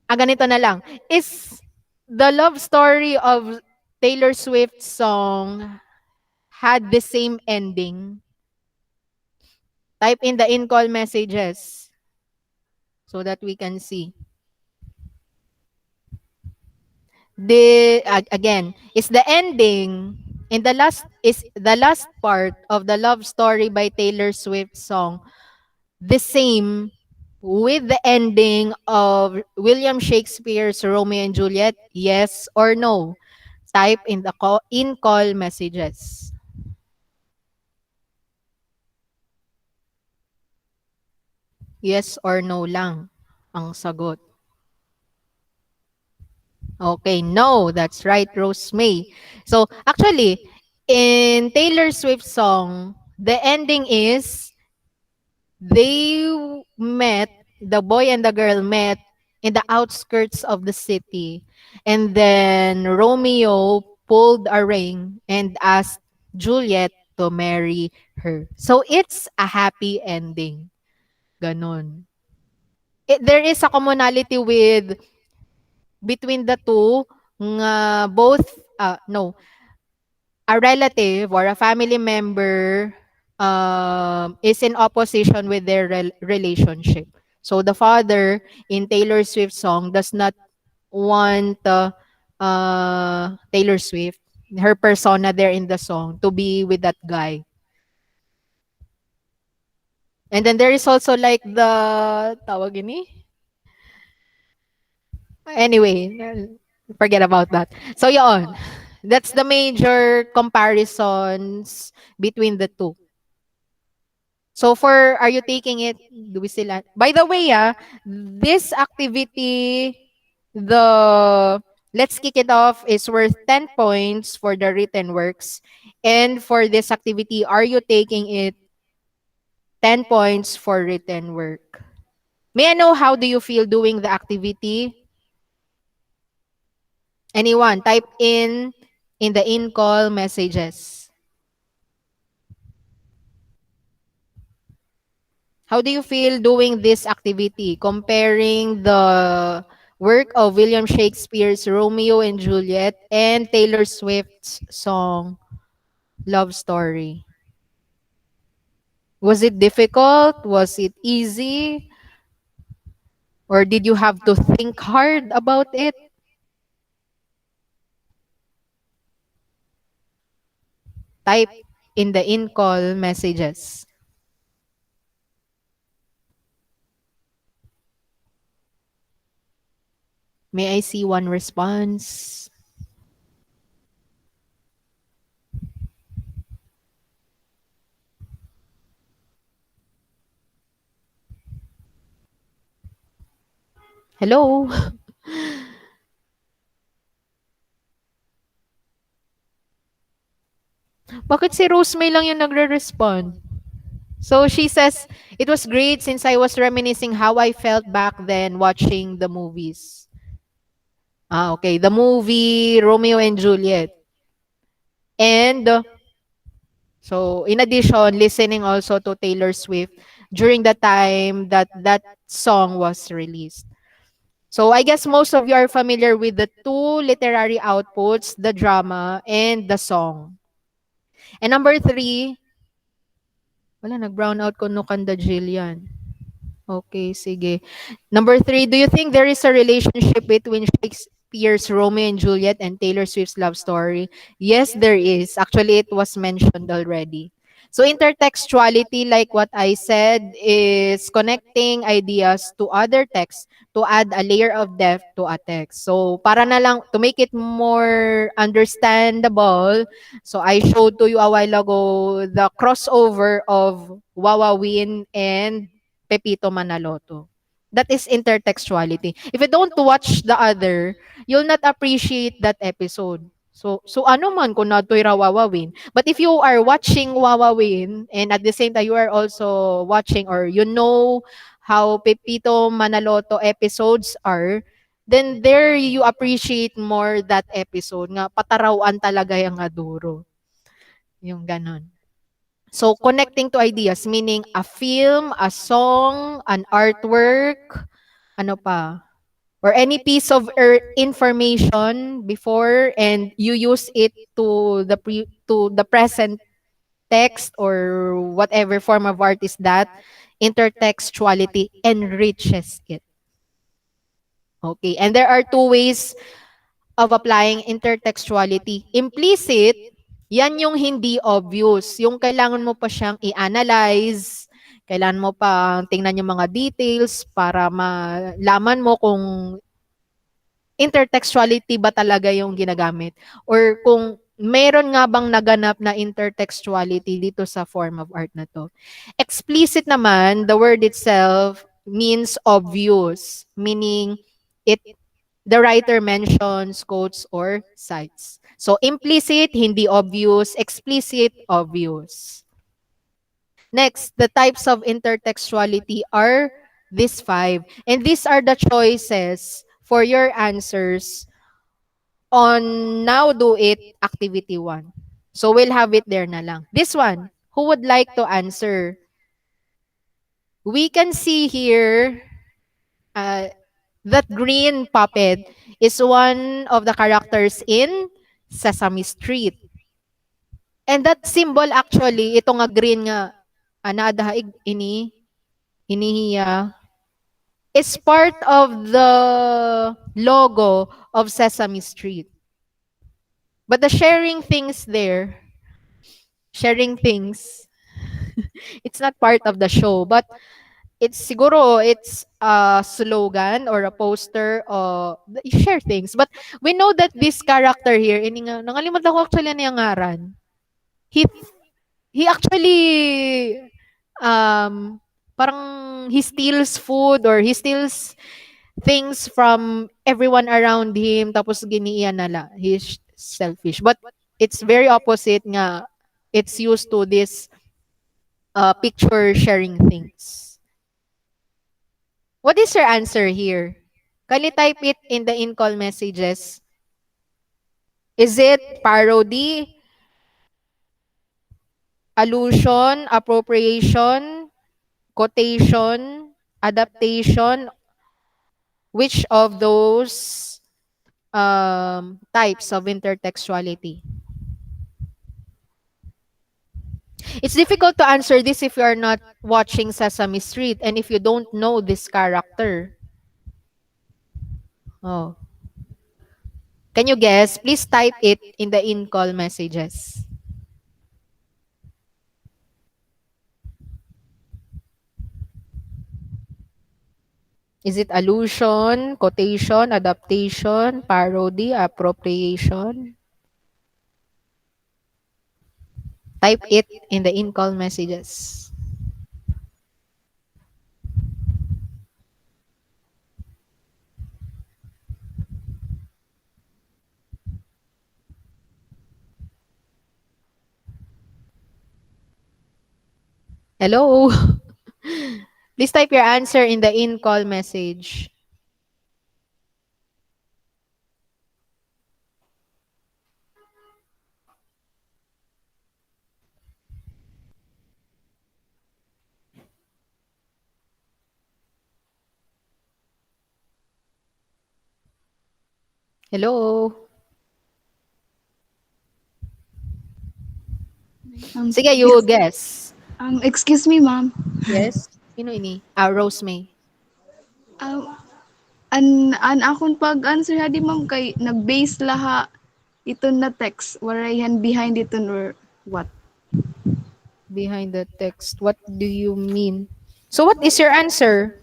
Ganito na lang. Is the love story of Taylor Swift's song had the same ending? Type in the in-call messages so that we can see. Again, is the ending in the last part of the love story by Taylor Swift song the same with the ending of William Shakespeare's Romeo and Juliet? Yes or no? Type in the in-call messages. Yes or no lang ang sagot. Okay, no, that's right, Rose May. So, actually, in Taylor Swift's song, the ending is they met, the boy and the girl met in the outskirts of the city. And then Romeo pulled a ring and asked Juliet to marry her. So, it's a happy ending. Ganon. There is a commonality with between the two nga both no, a relative or a family member is in opposition with their relationship. So the father in Taylor Swift's song does not want Taylor Swift, her persona there in the song, to be with that guy. And then there is also like the tawag ini. Anyway, forget about that. So yon. That's the major comparisons between the two. So for are you taking it? Do we still by the way, this activity, the let's kick it off is worth 10 points for the written works. And for this activity, are you taking it 10 points for written work? May I know how do you feel doing the activity? Anyone? Type in the in-call messages. How do you feel doing this activity? Comparing the work of William Shakespeare's Romeo and Juliet and Taylor Swift's song Love Story. Was it difficult? Was it easy? Or did you have to think hard about it? Type in the in-call messages. May I see one response? Hello? Bakit si Rosemay lang yung nagre-respond? So she says, it was great since I was reminiscing how I felt back then watching the movies. Okay. The movie Romeo and Juliet. And so in addition, listening also to Taylor Swift. during the time that that song was released. So I guess most of you are familiar with the two literary outputs, the drama and the song. And number three, wala, nag-brown out ko no kanda Jillian. Okay, sige. Number three, do you think there is a relationship between Shakespeare's Romeo and Juliet and Taylor Swift's love story? Yes, there is. Actually, it was mentioned already. So intertextuality, like what I said, is connecting ideas to other texts to add a layer of depth to a text. So para na lang, to make it more understandable, so I showed to you a while ago the crossover of Wawawin and Pepito Manaloto. That is intertextuality. If you don't watch the other, you'll not appreciate that episode. So ano man kung nato'y ra Wawawin. But if you are watching Wawawin and at the same time you are also watching or you know how Pepito Manaloto episodes are, then there you appreciate more that episode nga patarawan talaga yung aduro. Yung ganon. So, connecting to ideas, meaning a film, a song, an artwork, ano pa, or any piece of information before and you use it to the present text or whatever form of art is that, intertextuality enriches it. Okay, and there are two ways of applying intertextuality. Implicit, yan yung hindi obvious. Yung kailangan mo pa siyang i-analyze, kailangan mo pa tingnan yung mga details para malaman mo kung intertextuality ba talaga yung ginagamit or kung meron nga bang naganap na intertextuality dito sa form of art na to. Explicit naman, the word itself means obvious, meaning it the writer mentions, quotes, or cites. So implicit, hindi obvious. Explicit, obvious. Next, the types of intertextuality are these five. And these are the choices for your answers on Now Do It Activity 1. So we'll have it there na lang. This one, who would like to answer? We can see here uh, that green puppet is one of the characters in Sesame Street. And that symbol actually, ito nga green nga, anadahaig inihiya, is part of the logo of Sesame Street. But the sharing things there, sharing things, it's not part of the show, but it's siguro it's a slogan or a poster or you share things. But we know that this character here, ini nga, nangalimutan ko actually ano yung ngaran. He he actually parang he steals food or he steals things from everyone around him tapos giniiyan nala. He's selfish. But it's very opposite nga. It's used to this picture sharing things. What is your answer here? Can you type it in the in-call messages? Is it parody, allusion, appropriation, quotation, adaptation? Which of those types of intertextuality? It's difficult to answer this if you are not watching Sesame Street and if you don't know this character. Oh. Can you guess? Please type it in the in-call messages. Is it allusion, quotation, adaptation, parody, appropriation? Type it in the in-call messages. Hello? Please type your answer in the in-call message. Hello? Sige, you Ex- guess. excuse me, ma'am. Yes? Sino ini? Ah, Rose May. Um, an akong pag-answer hadi ma'am kay nag-base laha ito na text. Warayan behind ito or what? Behind the text. What do you mean? So what is your answer?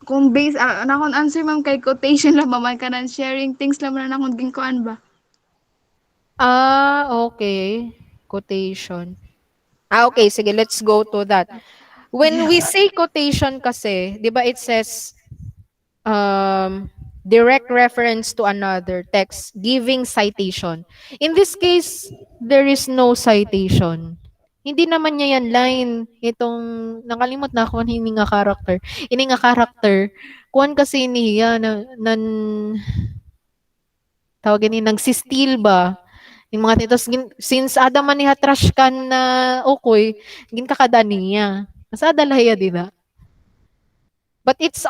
Kung base, an akong answer ma'am kay quotation lang ma'am. Kanan sharing things lang na akong ginkuan ba? Ah, okay. Quotation. Ah, okay. Sige, let's go to that. When we say quotation kasi, di ba it says direct reference to another text giving citation. In this case, there is no citation. Hindi naman niya yan line. Itong, nakalimot na ako hindi nga character. Ini nga character. Kuan kasi niya, tawagin ni, nagsisteal ba? Yung mga titos, since ada man niya trash can na ukoy, gin kakada niya. Mas adalaya, di ba? But it's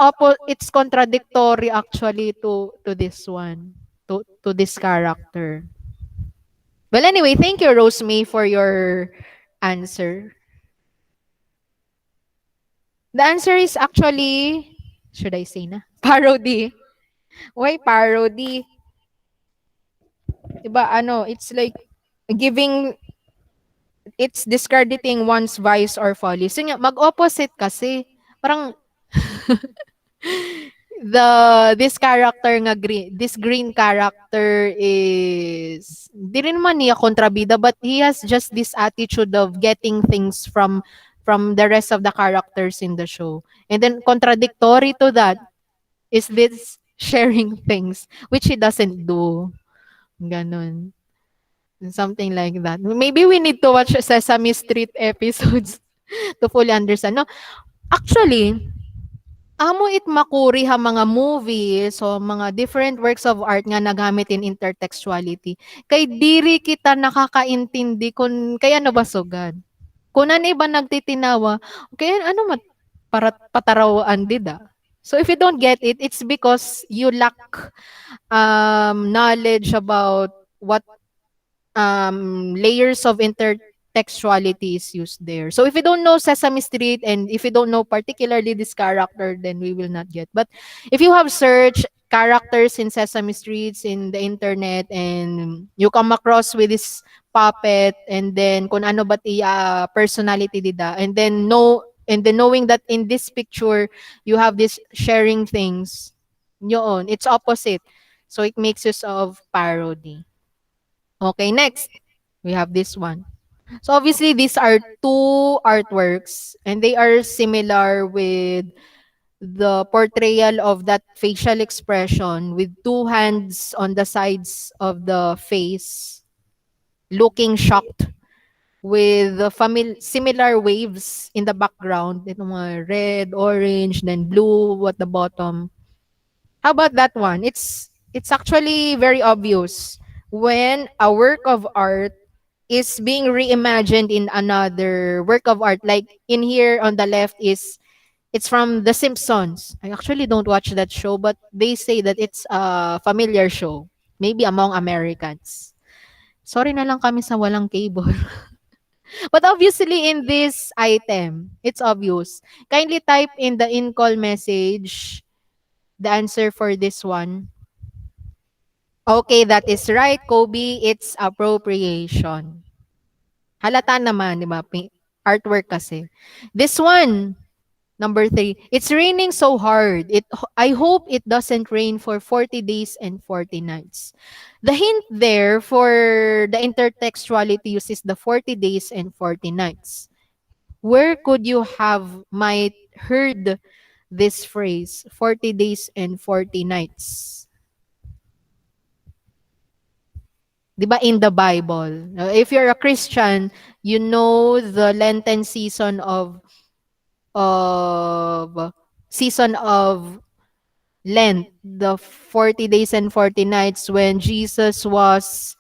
contradictory actually to this one, to this character. Well, anyway, thank you, Rosemay, for your answer. The answer is actually, should I say na? Parody. Why parody? Diba, ano, it's like giving, it's discrediting one's vice or folly. So, nga, mag-opposite kasi. Parang, this character nga green, this green character is di rin man niya kontrabida, but he has just this attitude of getting things from the rest of the characters in the show. And then contradictory to that is this sharing things which he doesn't do. Ganon. Something like that. Maybe we need to watch Sesame Street episodes to fully understand. No, actually, amo it makuri ha mga movies o mga different works of art nga nagamit in intertextuality. Kay diri kita nakakaintindi kung kaya nabasugan. Kung ano iba nagtitinawa, kaya ano para patarawaan dida. So if you don't get it, it's because you lack knowledge about what layers of intertextuality is used there. So if you don't know Sesame Street and if you don't know particularly this character, then we will not get. But if you have searched characters in Sesame Streets in the internet and you come across with this puppet and then kung ano ba iya personality dida and then knowing that in this picture you have this sharing things yun it's opposite, so it makes use of parody. Okay, next. We have this one. So obviously these are two artworks and they are similar with the portrayal of that facial expression with two hands on the sides of the face looking shocked with the similar waves in the background. Ito mga red, orange, then blue at the bottom. How about that one? It's actually very obvious when a work of art is being reimagined in another work of art. Like in here on the left is it's from The Simpsons. I actually don't watch that show, but they say that it's a familiar show, maybe among Americans. Sorry na lang kami sa walang cable. But obviously in this item, it's obvious. Kindly type in the in-call message the answer for this one. Okay, that is right, Kobe. It's appropriation. Halata naman, di ba? Artwork kasi. This one, number 3. It's raining so hard. I hope it doesn't rain for 40 days and 40 nights. The hint there for the intertextuality uses the 40 days and 40 nights. Where could you have might heard this phrase, 40 days and 40 nights? 'Di ba in the Bible? If you're a Christian, you know the Lenten of season of Lent, the 40 days and 40 nights when Jesus was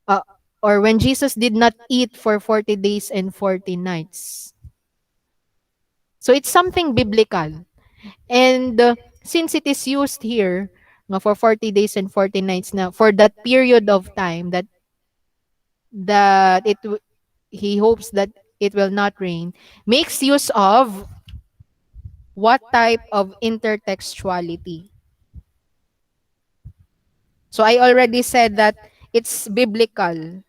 uh, or when Jesus did not eat for 40 days and 40 nights. So it's something biblical. And since it is used here, nga for 40 days and 40 nights na for that period of time that that he hopes that it will not rain, makes use of what type of intertextuality? So I already said that it's biblical.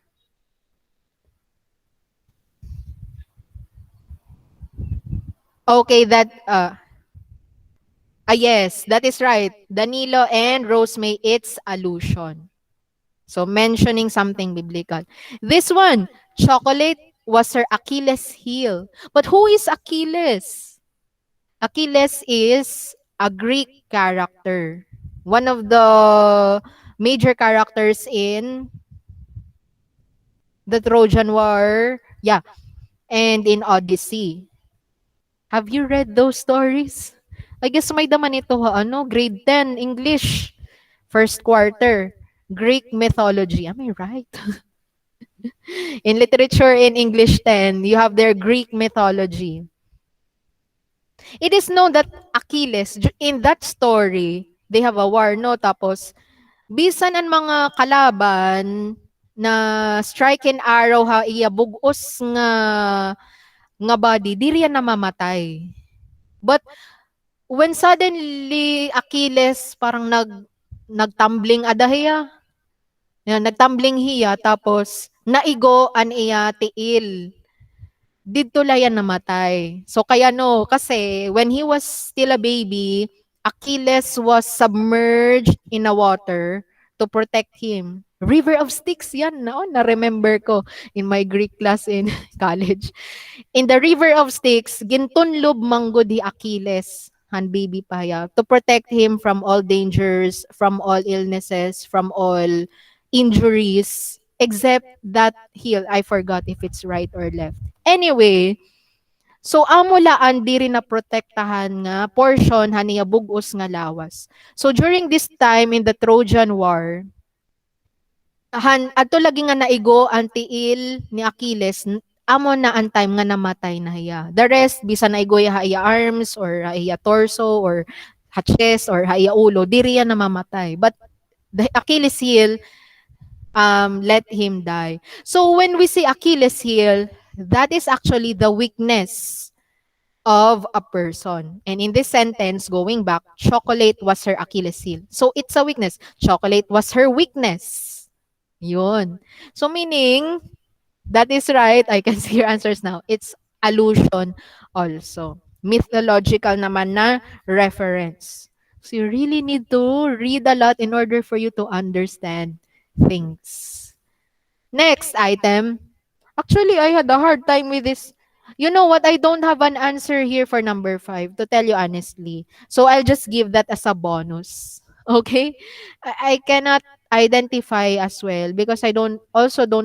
Okay, yes, that is right. Danilo and Rosemay, it's allusion. So mentioning something biblical. This one, chocolate was her Achilles heel. But who is Achilles? Achilles is a Greek character. One of the major characters in the Trojan War. Yeah, and in Odyssey. Have you read those stories? I guess may daman ito grade 10 English, first quarter, Greek mythology. Am I right? In literature in English 10, you have their Greek mythology. It is known that Achilles, in that story, they have a war, no? Tapos, bisan ang mga kalaban na strike and arrow ha iya bugos nga body, di riyan namamatay. But when suddenly Achilles parang nagtumbling adahiya, nagtumbling hiya tapos naigo an iya tiil didto layan namatay. So kaya no, kasi when he was still a baby, Achilles was submerged in a water to protect him. River of Styx yan, no? Na-remember ko in my Greek class in college. In the River of Styx, gintunlob manggod di Achilles, han baby pa ya, to protect him from all dangers, from all illnesses, from all injuries, except that heel. I forgot if it's right or left. Anyway, so amo laan diri na protektahan nga portion haniya bugos nga lawas. So during this time in the Trojan War, adto lagi nga naigo ang tiil ni Achilles, amo na ang time nga namatay na hiya. The rest bisan naigo ya iya arms or iya torso or chest or iya ulo, diri ya namamatay. But the Achilles heel let him die. So when we say Achilles heel, that is actually the weakness of a person. And in this sentence, going back, chocolate was her Achilles heel. So it's a weakness. Chocolate was her weakness. Yun. So meaning, that is right. I can see your answers now. It's allusion also. Mythological naman na reference. So you really need to read a lot in order for you to understand things. Next item. Actually, I had a hard time with this. You know what? I don't have an answer here for number 5, to tell you honestly. So I'll just give that as a bonus. Okay? I cannot identify as well because I don't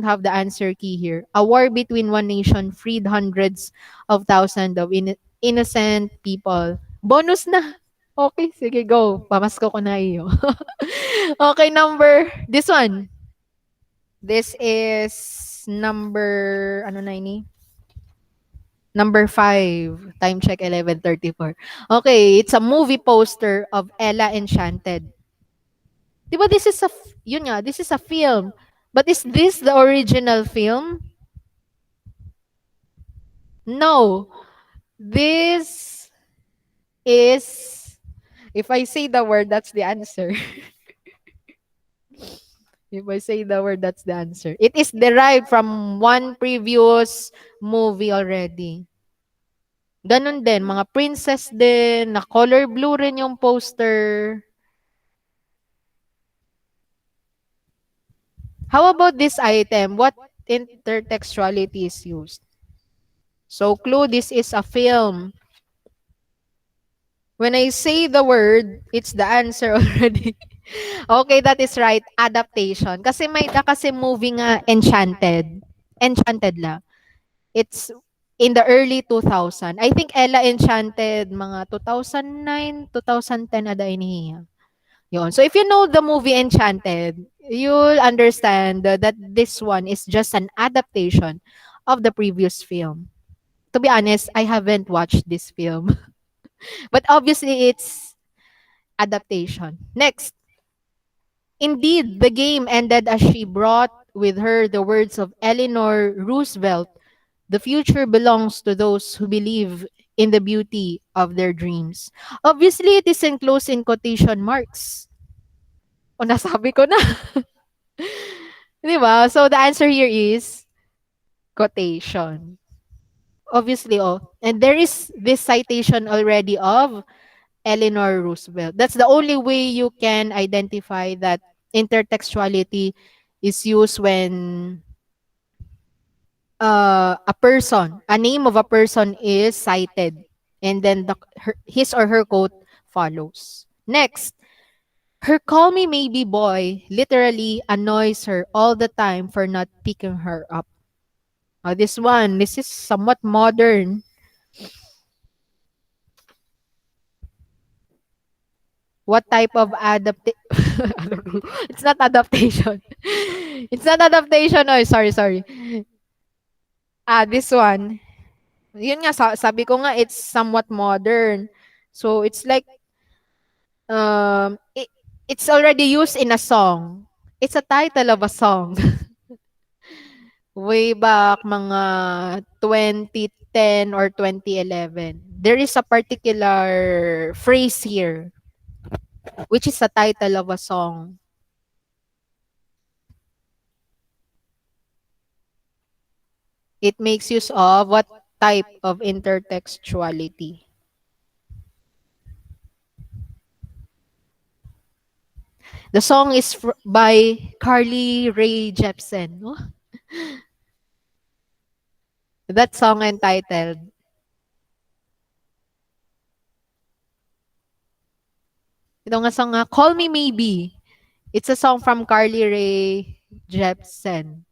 have the answer key here. A war between one nation freed hundreds of thousands of innocent people. Bonus na. Okay, sige, go. Pamasko ko na iyo. Okay, this one. This is ano na ini? Number 5. Time check 11:34. Okay, it's a movie poster of Ella Enchanted. Diba this is yun nga, this is a film. But is this the original film? No. This is, if I say the word, that's the answer. If I say the word, that's the answer. It is derived from one previous movie already. Ganun din, mga princess din, na color blue rin yung poster. How about this item? What intertextuality is used? So, clue, this is a film. When I say the word, it's the answer already. Okay, that is right. Adaptation. Kasi may kasi movie nga Enchanted. Enchanted la. It's in the early 2000. I think Ella Enchanted, mga 2009, 2010 ada inihiya. Yun. So if you know the movie Enchanted, you'll understand that this one is just an adaptation of the previous film. To be honest, I haven't watched this film. But obviously, it's adaptation. Next. Indeed, the game ended as she brought with her the words of Eleanor Roosevelt: "The future belongs to those who believe in the beauty of their dreams." Obviously, it is enclosed in quotation marks. O, nasabi ko na. Di ba? So, the answer here is quotation. Obviously, oh. And there is this citation already of Eleanor Roosevelt. That's the only way you can identify that intertextuality is used when a person, a name of a person is cited, and then his or her quote follows. Next, her "call me maybe boy" literally annoys her all the time for not picking her up. This is somewhat modern. What type of it's not adaptation. It's not adaptation. Oh, sorry, sorry. This one. Yun nga, sabi ko nga, it's somewhat modern. So, it's like, it's already used in a song. It's a title of a song. Way back mga 2010 or 2011. There is a particular phrase here, which is a title of a song. It makes use of what type of intertextuality? The song is by Carly Rae Jepsen. No? That song entitled, ito nga song nga, Call Me Maybe. It's a song from Carly Rae Jepsen.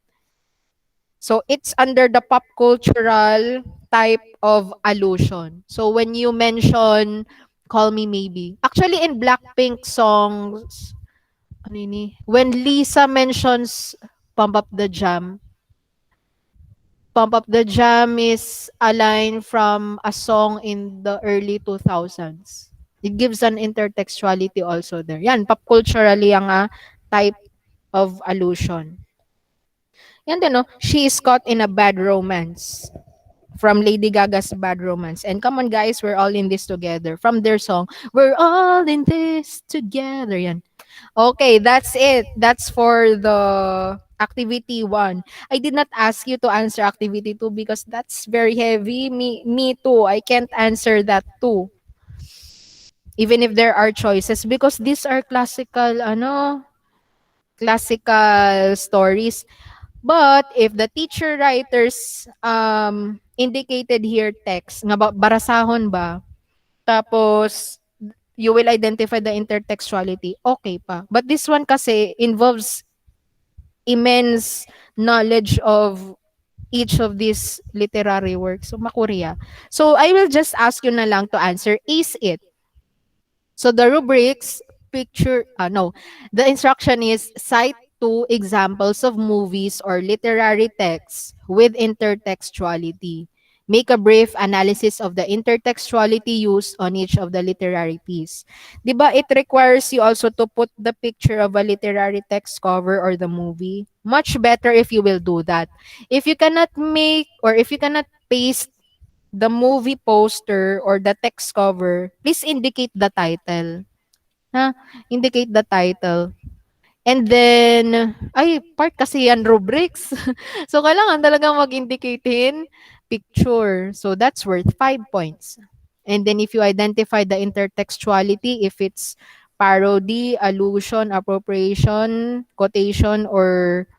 So it's under the pop cultural type of allusion. So when you mention Call Me Maybe, actually in Blackpink songs, ano yun eh, when Lisa mentions Pump Up the Jam, Pump Up the Jam is a line from a song in the early 2000s. It gives an intertextuality also there. Yan, pop culturally ang type of allusion. Yan din, no? She is caught in a bad romance from Lady Gaga's Bad Romance. And come on guys, we're all in this together. From their song, we're all in this together. Yan. Okay, that's it. That's for the activity 1. I did not ask you to answer activity 2 because that's very heavy. Me too. I can't answer that too. Even if there are choices because these are classical stories. But if the teacher writers indicated here text nga barasahon ba, tapos you will identify the intertextuality, okay pa. But this one kasi involves immense knowledge of each of these literary works. So, makurya. So, I will just ask you na lang to answer, is it? So, the rubrics, no. The instruction is cite 2 examples of movies or literary texts with intertextuality. Make a brief analysis of the intertextuality used on each of the literary piece. 'Di ba it requires you also to put the picture of a literary text cover or the movie? Much better if you will do that. If you cannot make or if you cannot paste the movie poster or the text cover, please indicate the title. Ha? Indicate the title. And then, part kasi yan rubrics. So, kailangan talagang mag-indicatein picture. So, that's worth 5 points. And then, if you identify the intertextuality, if it's parody, allusion, appropriation, quotation, or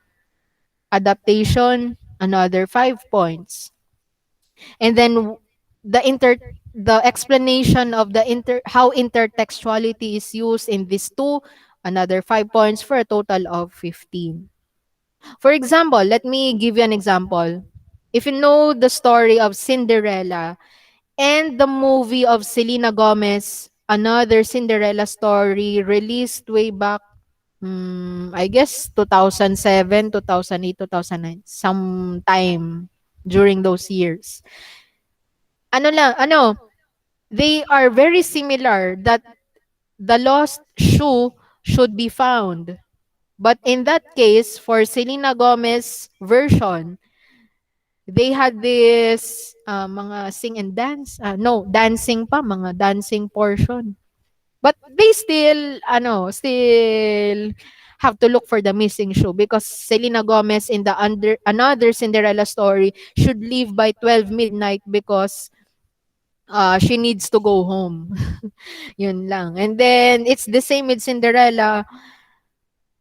adaptation, another 5 points. And then, the explanation of how intertextuality is used in these two, another 5 points for a total of 15. For example, let me give you an example. If you know the story of Cinderella and the movie of Selena Gomez, another Cinderella story released way back, I guess 2007, 2008, 2009, sometime during those years. They are very similar that the lost shoe should be found. But in that case, for Selena Gomez version, they had this mga sing and dance. No, dancing pa, mga dancing portion. But they still, still have to look for the missing shoe because Selena Gomez in the another Cinderella story should leave by 12 midnight because she needs to go home. Yun lang. And then, it's the same with Cinderella.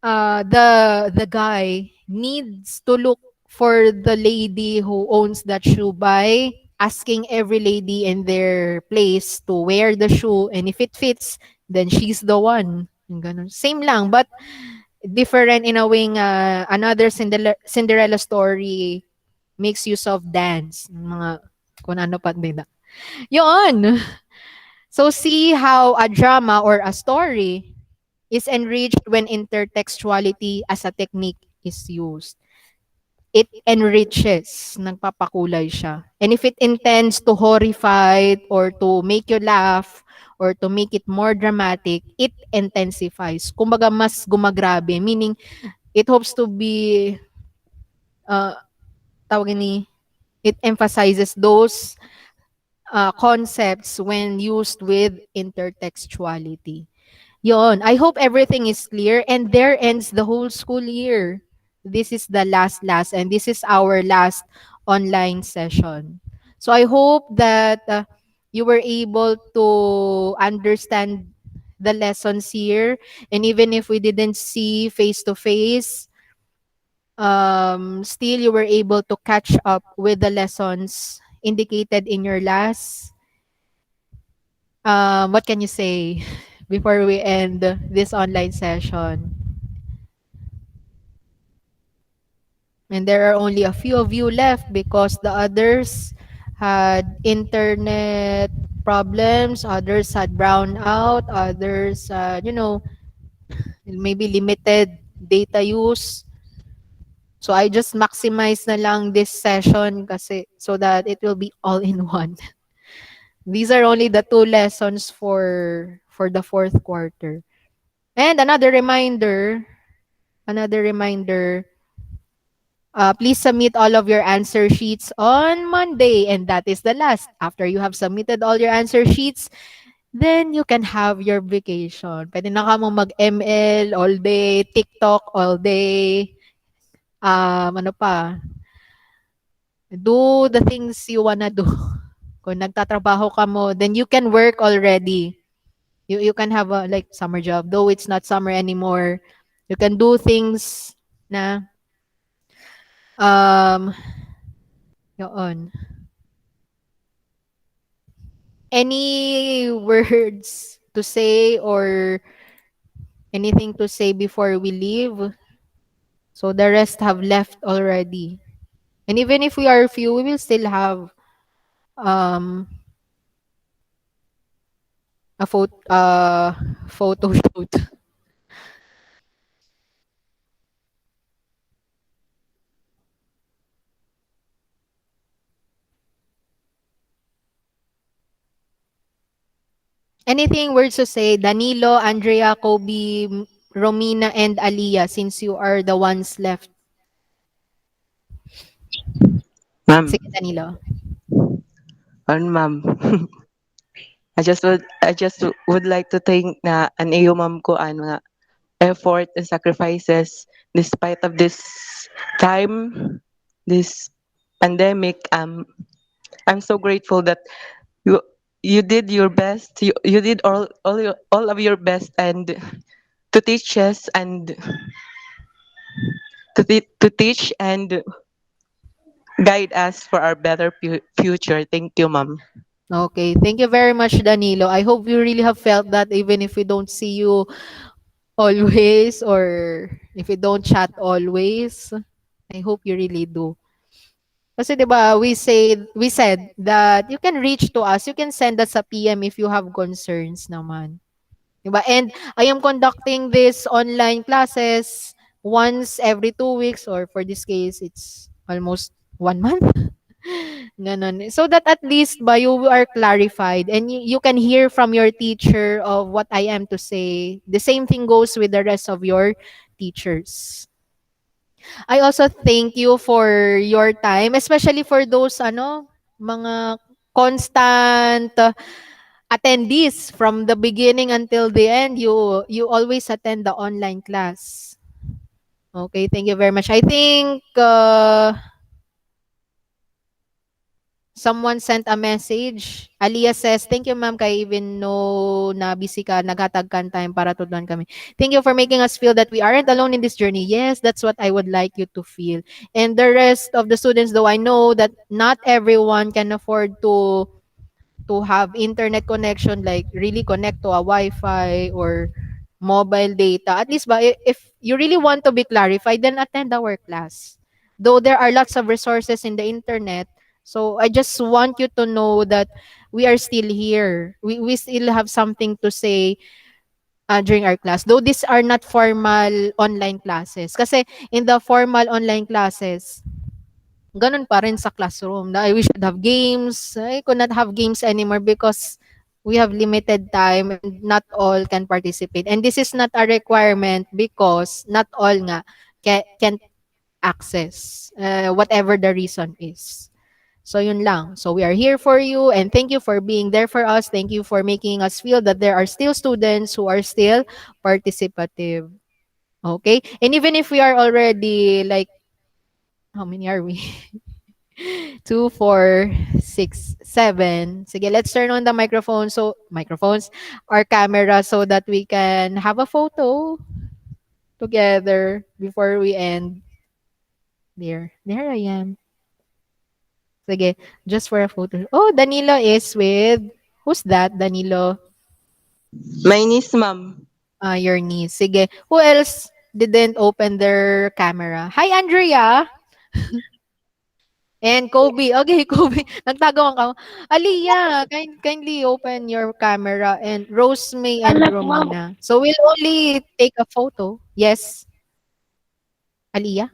The guy needs to look for the lady who owns that shoe by asking every lady in their place to wear the shoe, and if it fits, then she's the one. Yung ganun. Same lang, but different in a way nga another Cinderella story makes use of dance. Mga kung ano pa din. Yun. So see how a drama or a story is enriched when intertextuality as a technique is used. It enriches, nagpapakulay siya. And if it intends to horrify or to make you laugh or to make it more dramatic, it intensifies. Kumbaga mas gumagrabe, meaning it hopes to be uh, tawag ni it emphasizes those concepts when used with intertextuality. Yon, I hope everything is clear and there ends the whole school year. This is the last and this is our last online session. So I hope that you were able to understand the lessons here, and even if we didn't see face to face, still you were able to catch up with the lessons indicated in your last. What can you say before we end this online session? And there are only a few of you left because the others had internet problems, others had brown out, others, maybe limited data use. So I just maximize na lang this session kasi so that it will be all in one. These are only the two lessons for the fourth quarter. And another reminder, please submit all of your answer sheets on Monday, and that is the last. After you have submitted all your answer sheets, then you can have your vacation. Pwede na ka mo mag-ML all day, TikTok all day, ano pa, do the things you wanna do. Kung nagtatrabaho ka mo, then you can work already. You can have a like summer job, though it's not summer anymore. You can do things na um yun. Any words to say or anything to say before we leave? So the rest have left already. And even if we are few, we will still have um a photo shoot. Anything words to say? Danilo, Andrea, Kobe, Romina, and Aliyah, since you are the ones left. Ma'am, Sige, Danilo. ma'am. I just would like to thank na an iyo ma'am ko nga effort and sacrifices despite of this time, this pandemic. I'm so grateful that you you did your best. You did all of your best and to teach us and to teach and guide us for our better future. Thank you, ma'am. Okay, thank you very much, Danilo. I hope you really have felt that even if we don't see you always or if we don't chat always. I hope you really do. Kasi 'di ba, we said that you can reach to us, you can send us a PM if you have concerns naman. 'Di ba? And I am conducting this online classes once every 2 weeks, or for this case it's almost 1 month. Ganon. So that at least ba you are clarified and you can hear from your teacher of what I am to say. The same thing goes with the rest of your teachers. I also thank you for your time, especially for those mga constant attendees from the beginning until the end. You always attend the online class. Okay, thank you very much. I think someone sent a message. Aliyah says, thank you ma'am kay even no na busy ka, naghatag kan time para tudlan kami. Thank you for making us feel that we aren't alone in this journey. Yes, that's what I would like you to feel. And the rest of the students, though I know that not everyone can afford to have internet connection, like really connect to a Wi-Fi or mobile data. At least ba, if you really want to be clarified, then attend our class. Though there are lots of resources in the internet, so I just want you to know that we are still here. We still have something to say during our class. Though these are not formal online classes. Kasi in the formal online classes, ganun pa rin sa classroom na we should have games. I could not have games anymore because we have limited time and not all can participate. And this is not a requirement because not all nga can access whatever the reason is. So yun lang. So we are here for you and thank you for being there for us. Thank you for making us feel that there are still students who are still participative. Okay? And even if we are already like, how many are we? Two, four, six, seven. Sige, let's turn on the microphone. So, microphones or camera so that we can have a photo together before we end. There I am. Sige, just for a photo. Oh, Danilo is with, who's that, Danilo? My niece, ma'am. Your niece. Sige, who else didn't open their camera? Hi, Andrea! And Kobe. Okay, Kobe. Nagtago ka. Aliyah, kindly open your camera and Rosemay and Anak, ma'am. Romina. So we'll only take a photo. Yes, Aliyah.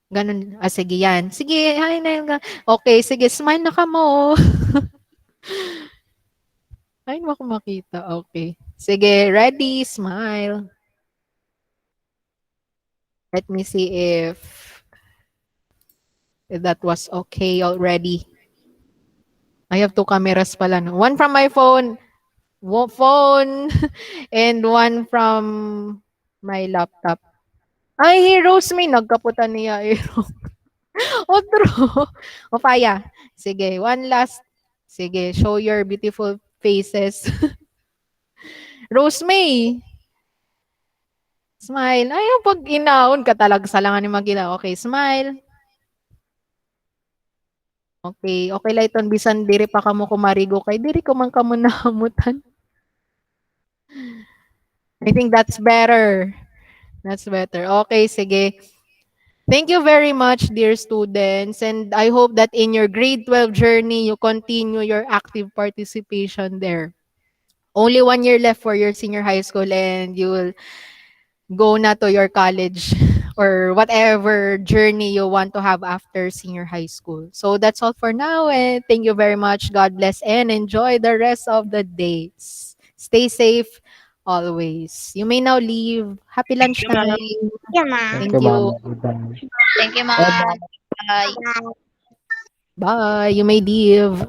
Ganun. Sige yan. Sige, hi na yung okay, sige, smile na ka mo. Ay, hindi ko makita. Okay. Sige, ready, smile. Let me see if that was okay already. I have two cameras pala. No? One from my phone and one from my laptop. Ay, Heroes may nagkaputan niya. O, true. O, Paya. Sige, one last. Sige, show your beautiful faces. Rose May, smile. Ay, pag inaon ka talaga sa langan ni magila. Okay, smile. Okay, okay lang iton bisan diri pa kamo kumarigo kay diri ko man kamo nahamutan. I think that's better. That's better. Okay, sige. Thank you very much, dear students. And I hope that in your grade 12 journey, you continue your active participation there. Only 1 year left for your senior high school and you will go na to your college or whatever journey you want to have after senior high school. So that's all for now. And thank you very much. God bless and enjoy the rest of the days. Stay safe always. You may now leave. Happy Thank you, ma'am. lunchtime. Yeah, ma'am. Thank Thank you, you. ma'am. Bye-bye. Thank you, ma'am. Bye. Bye. You may leave.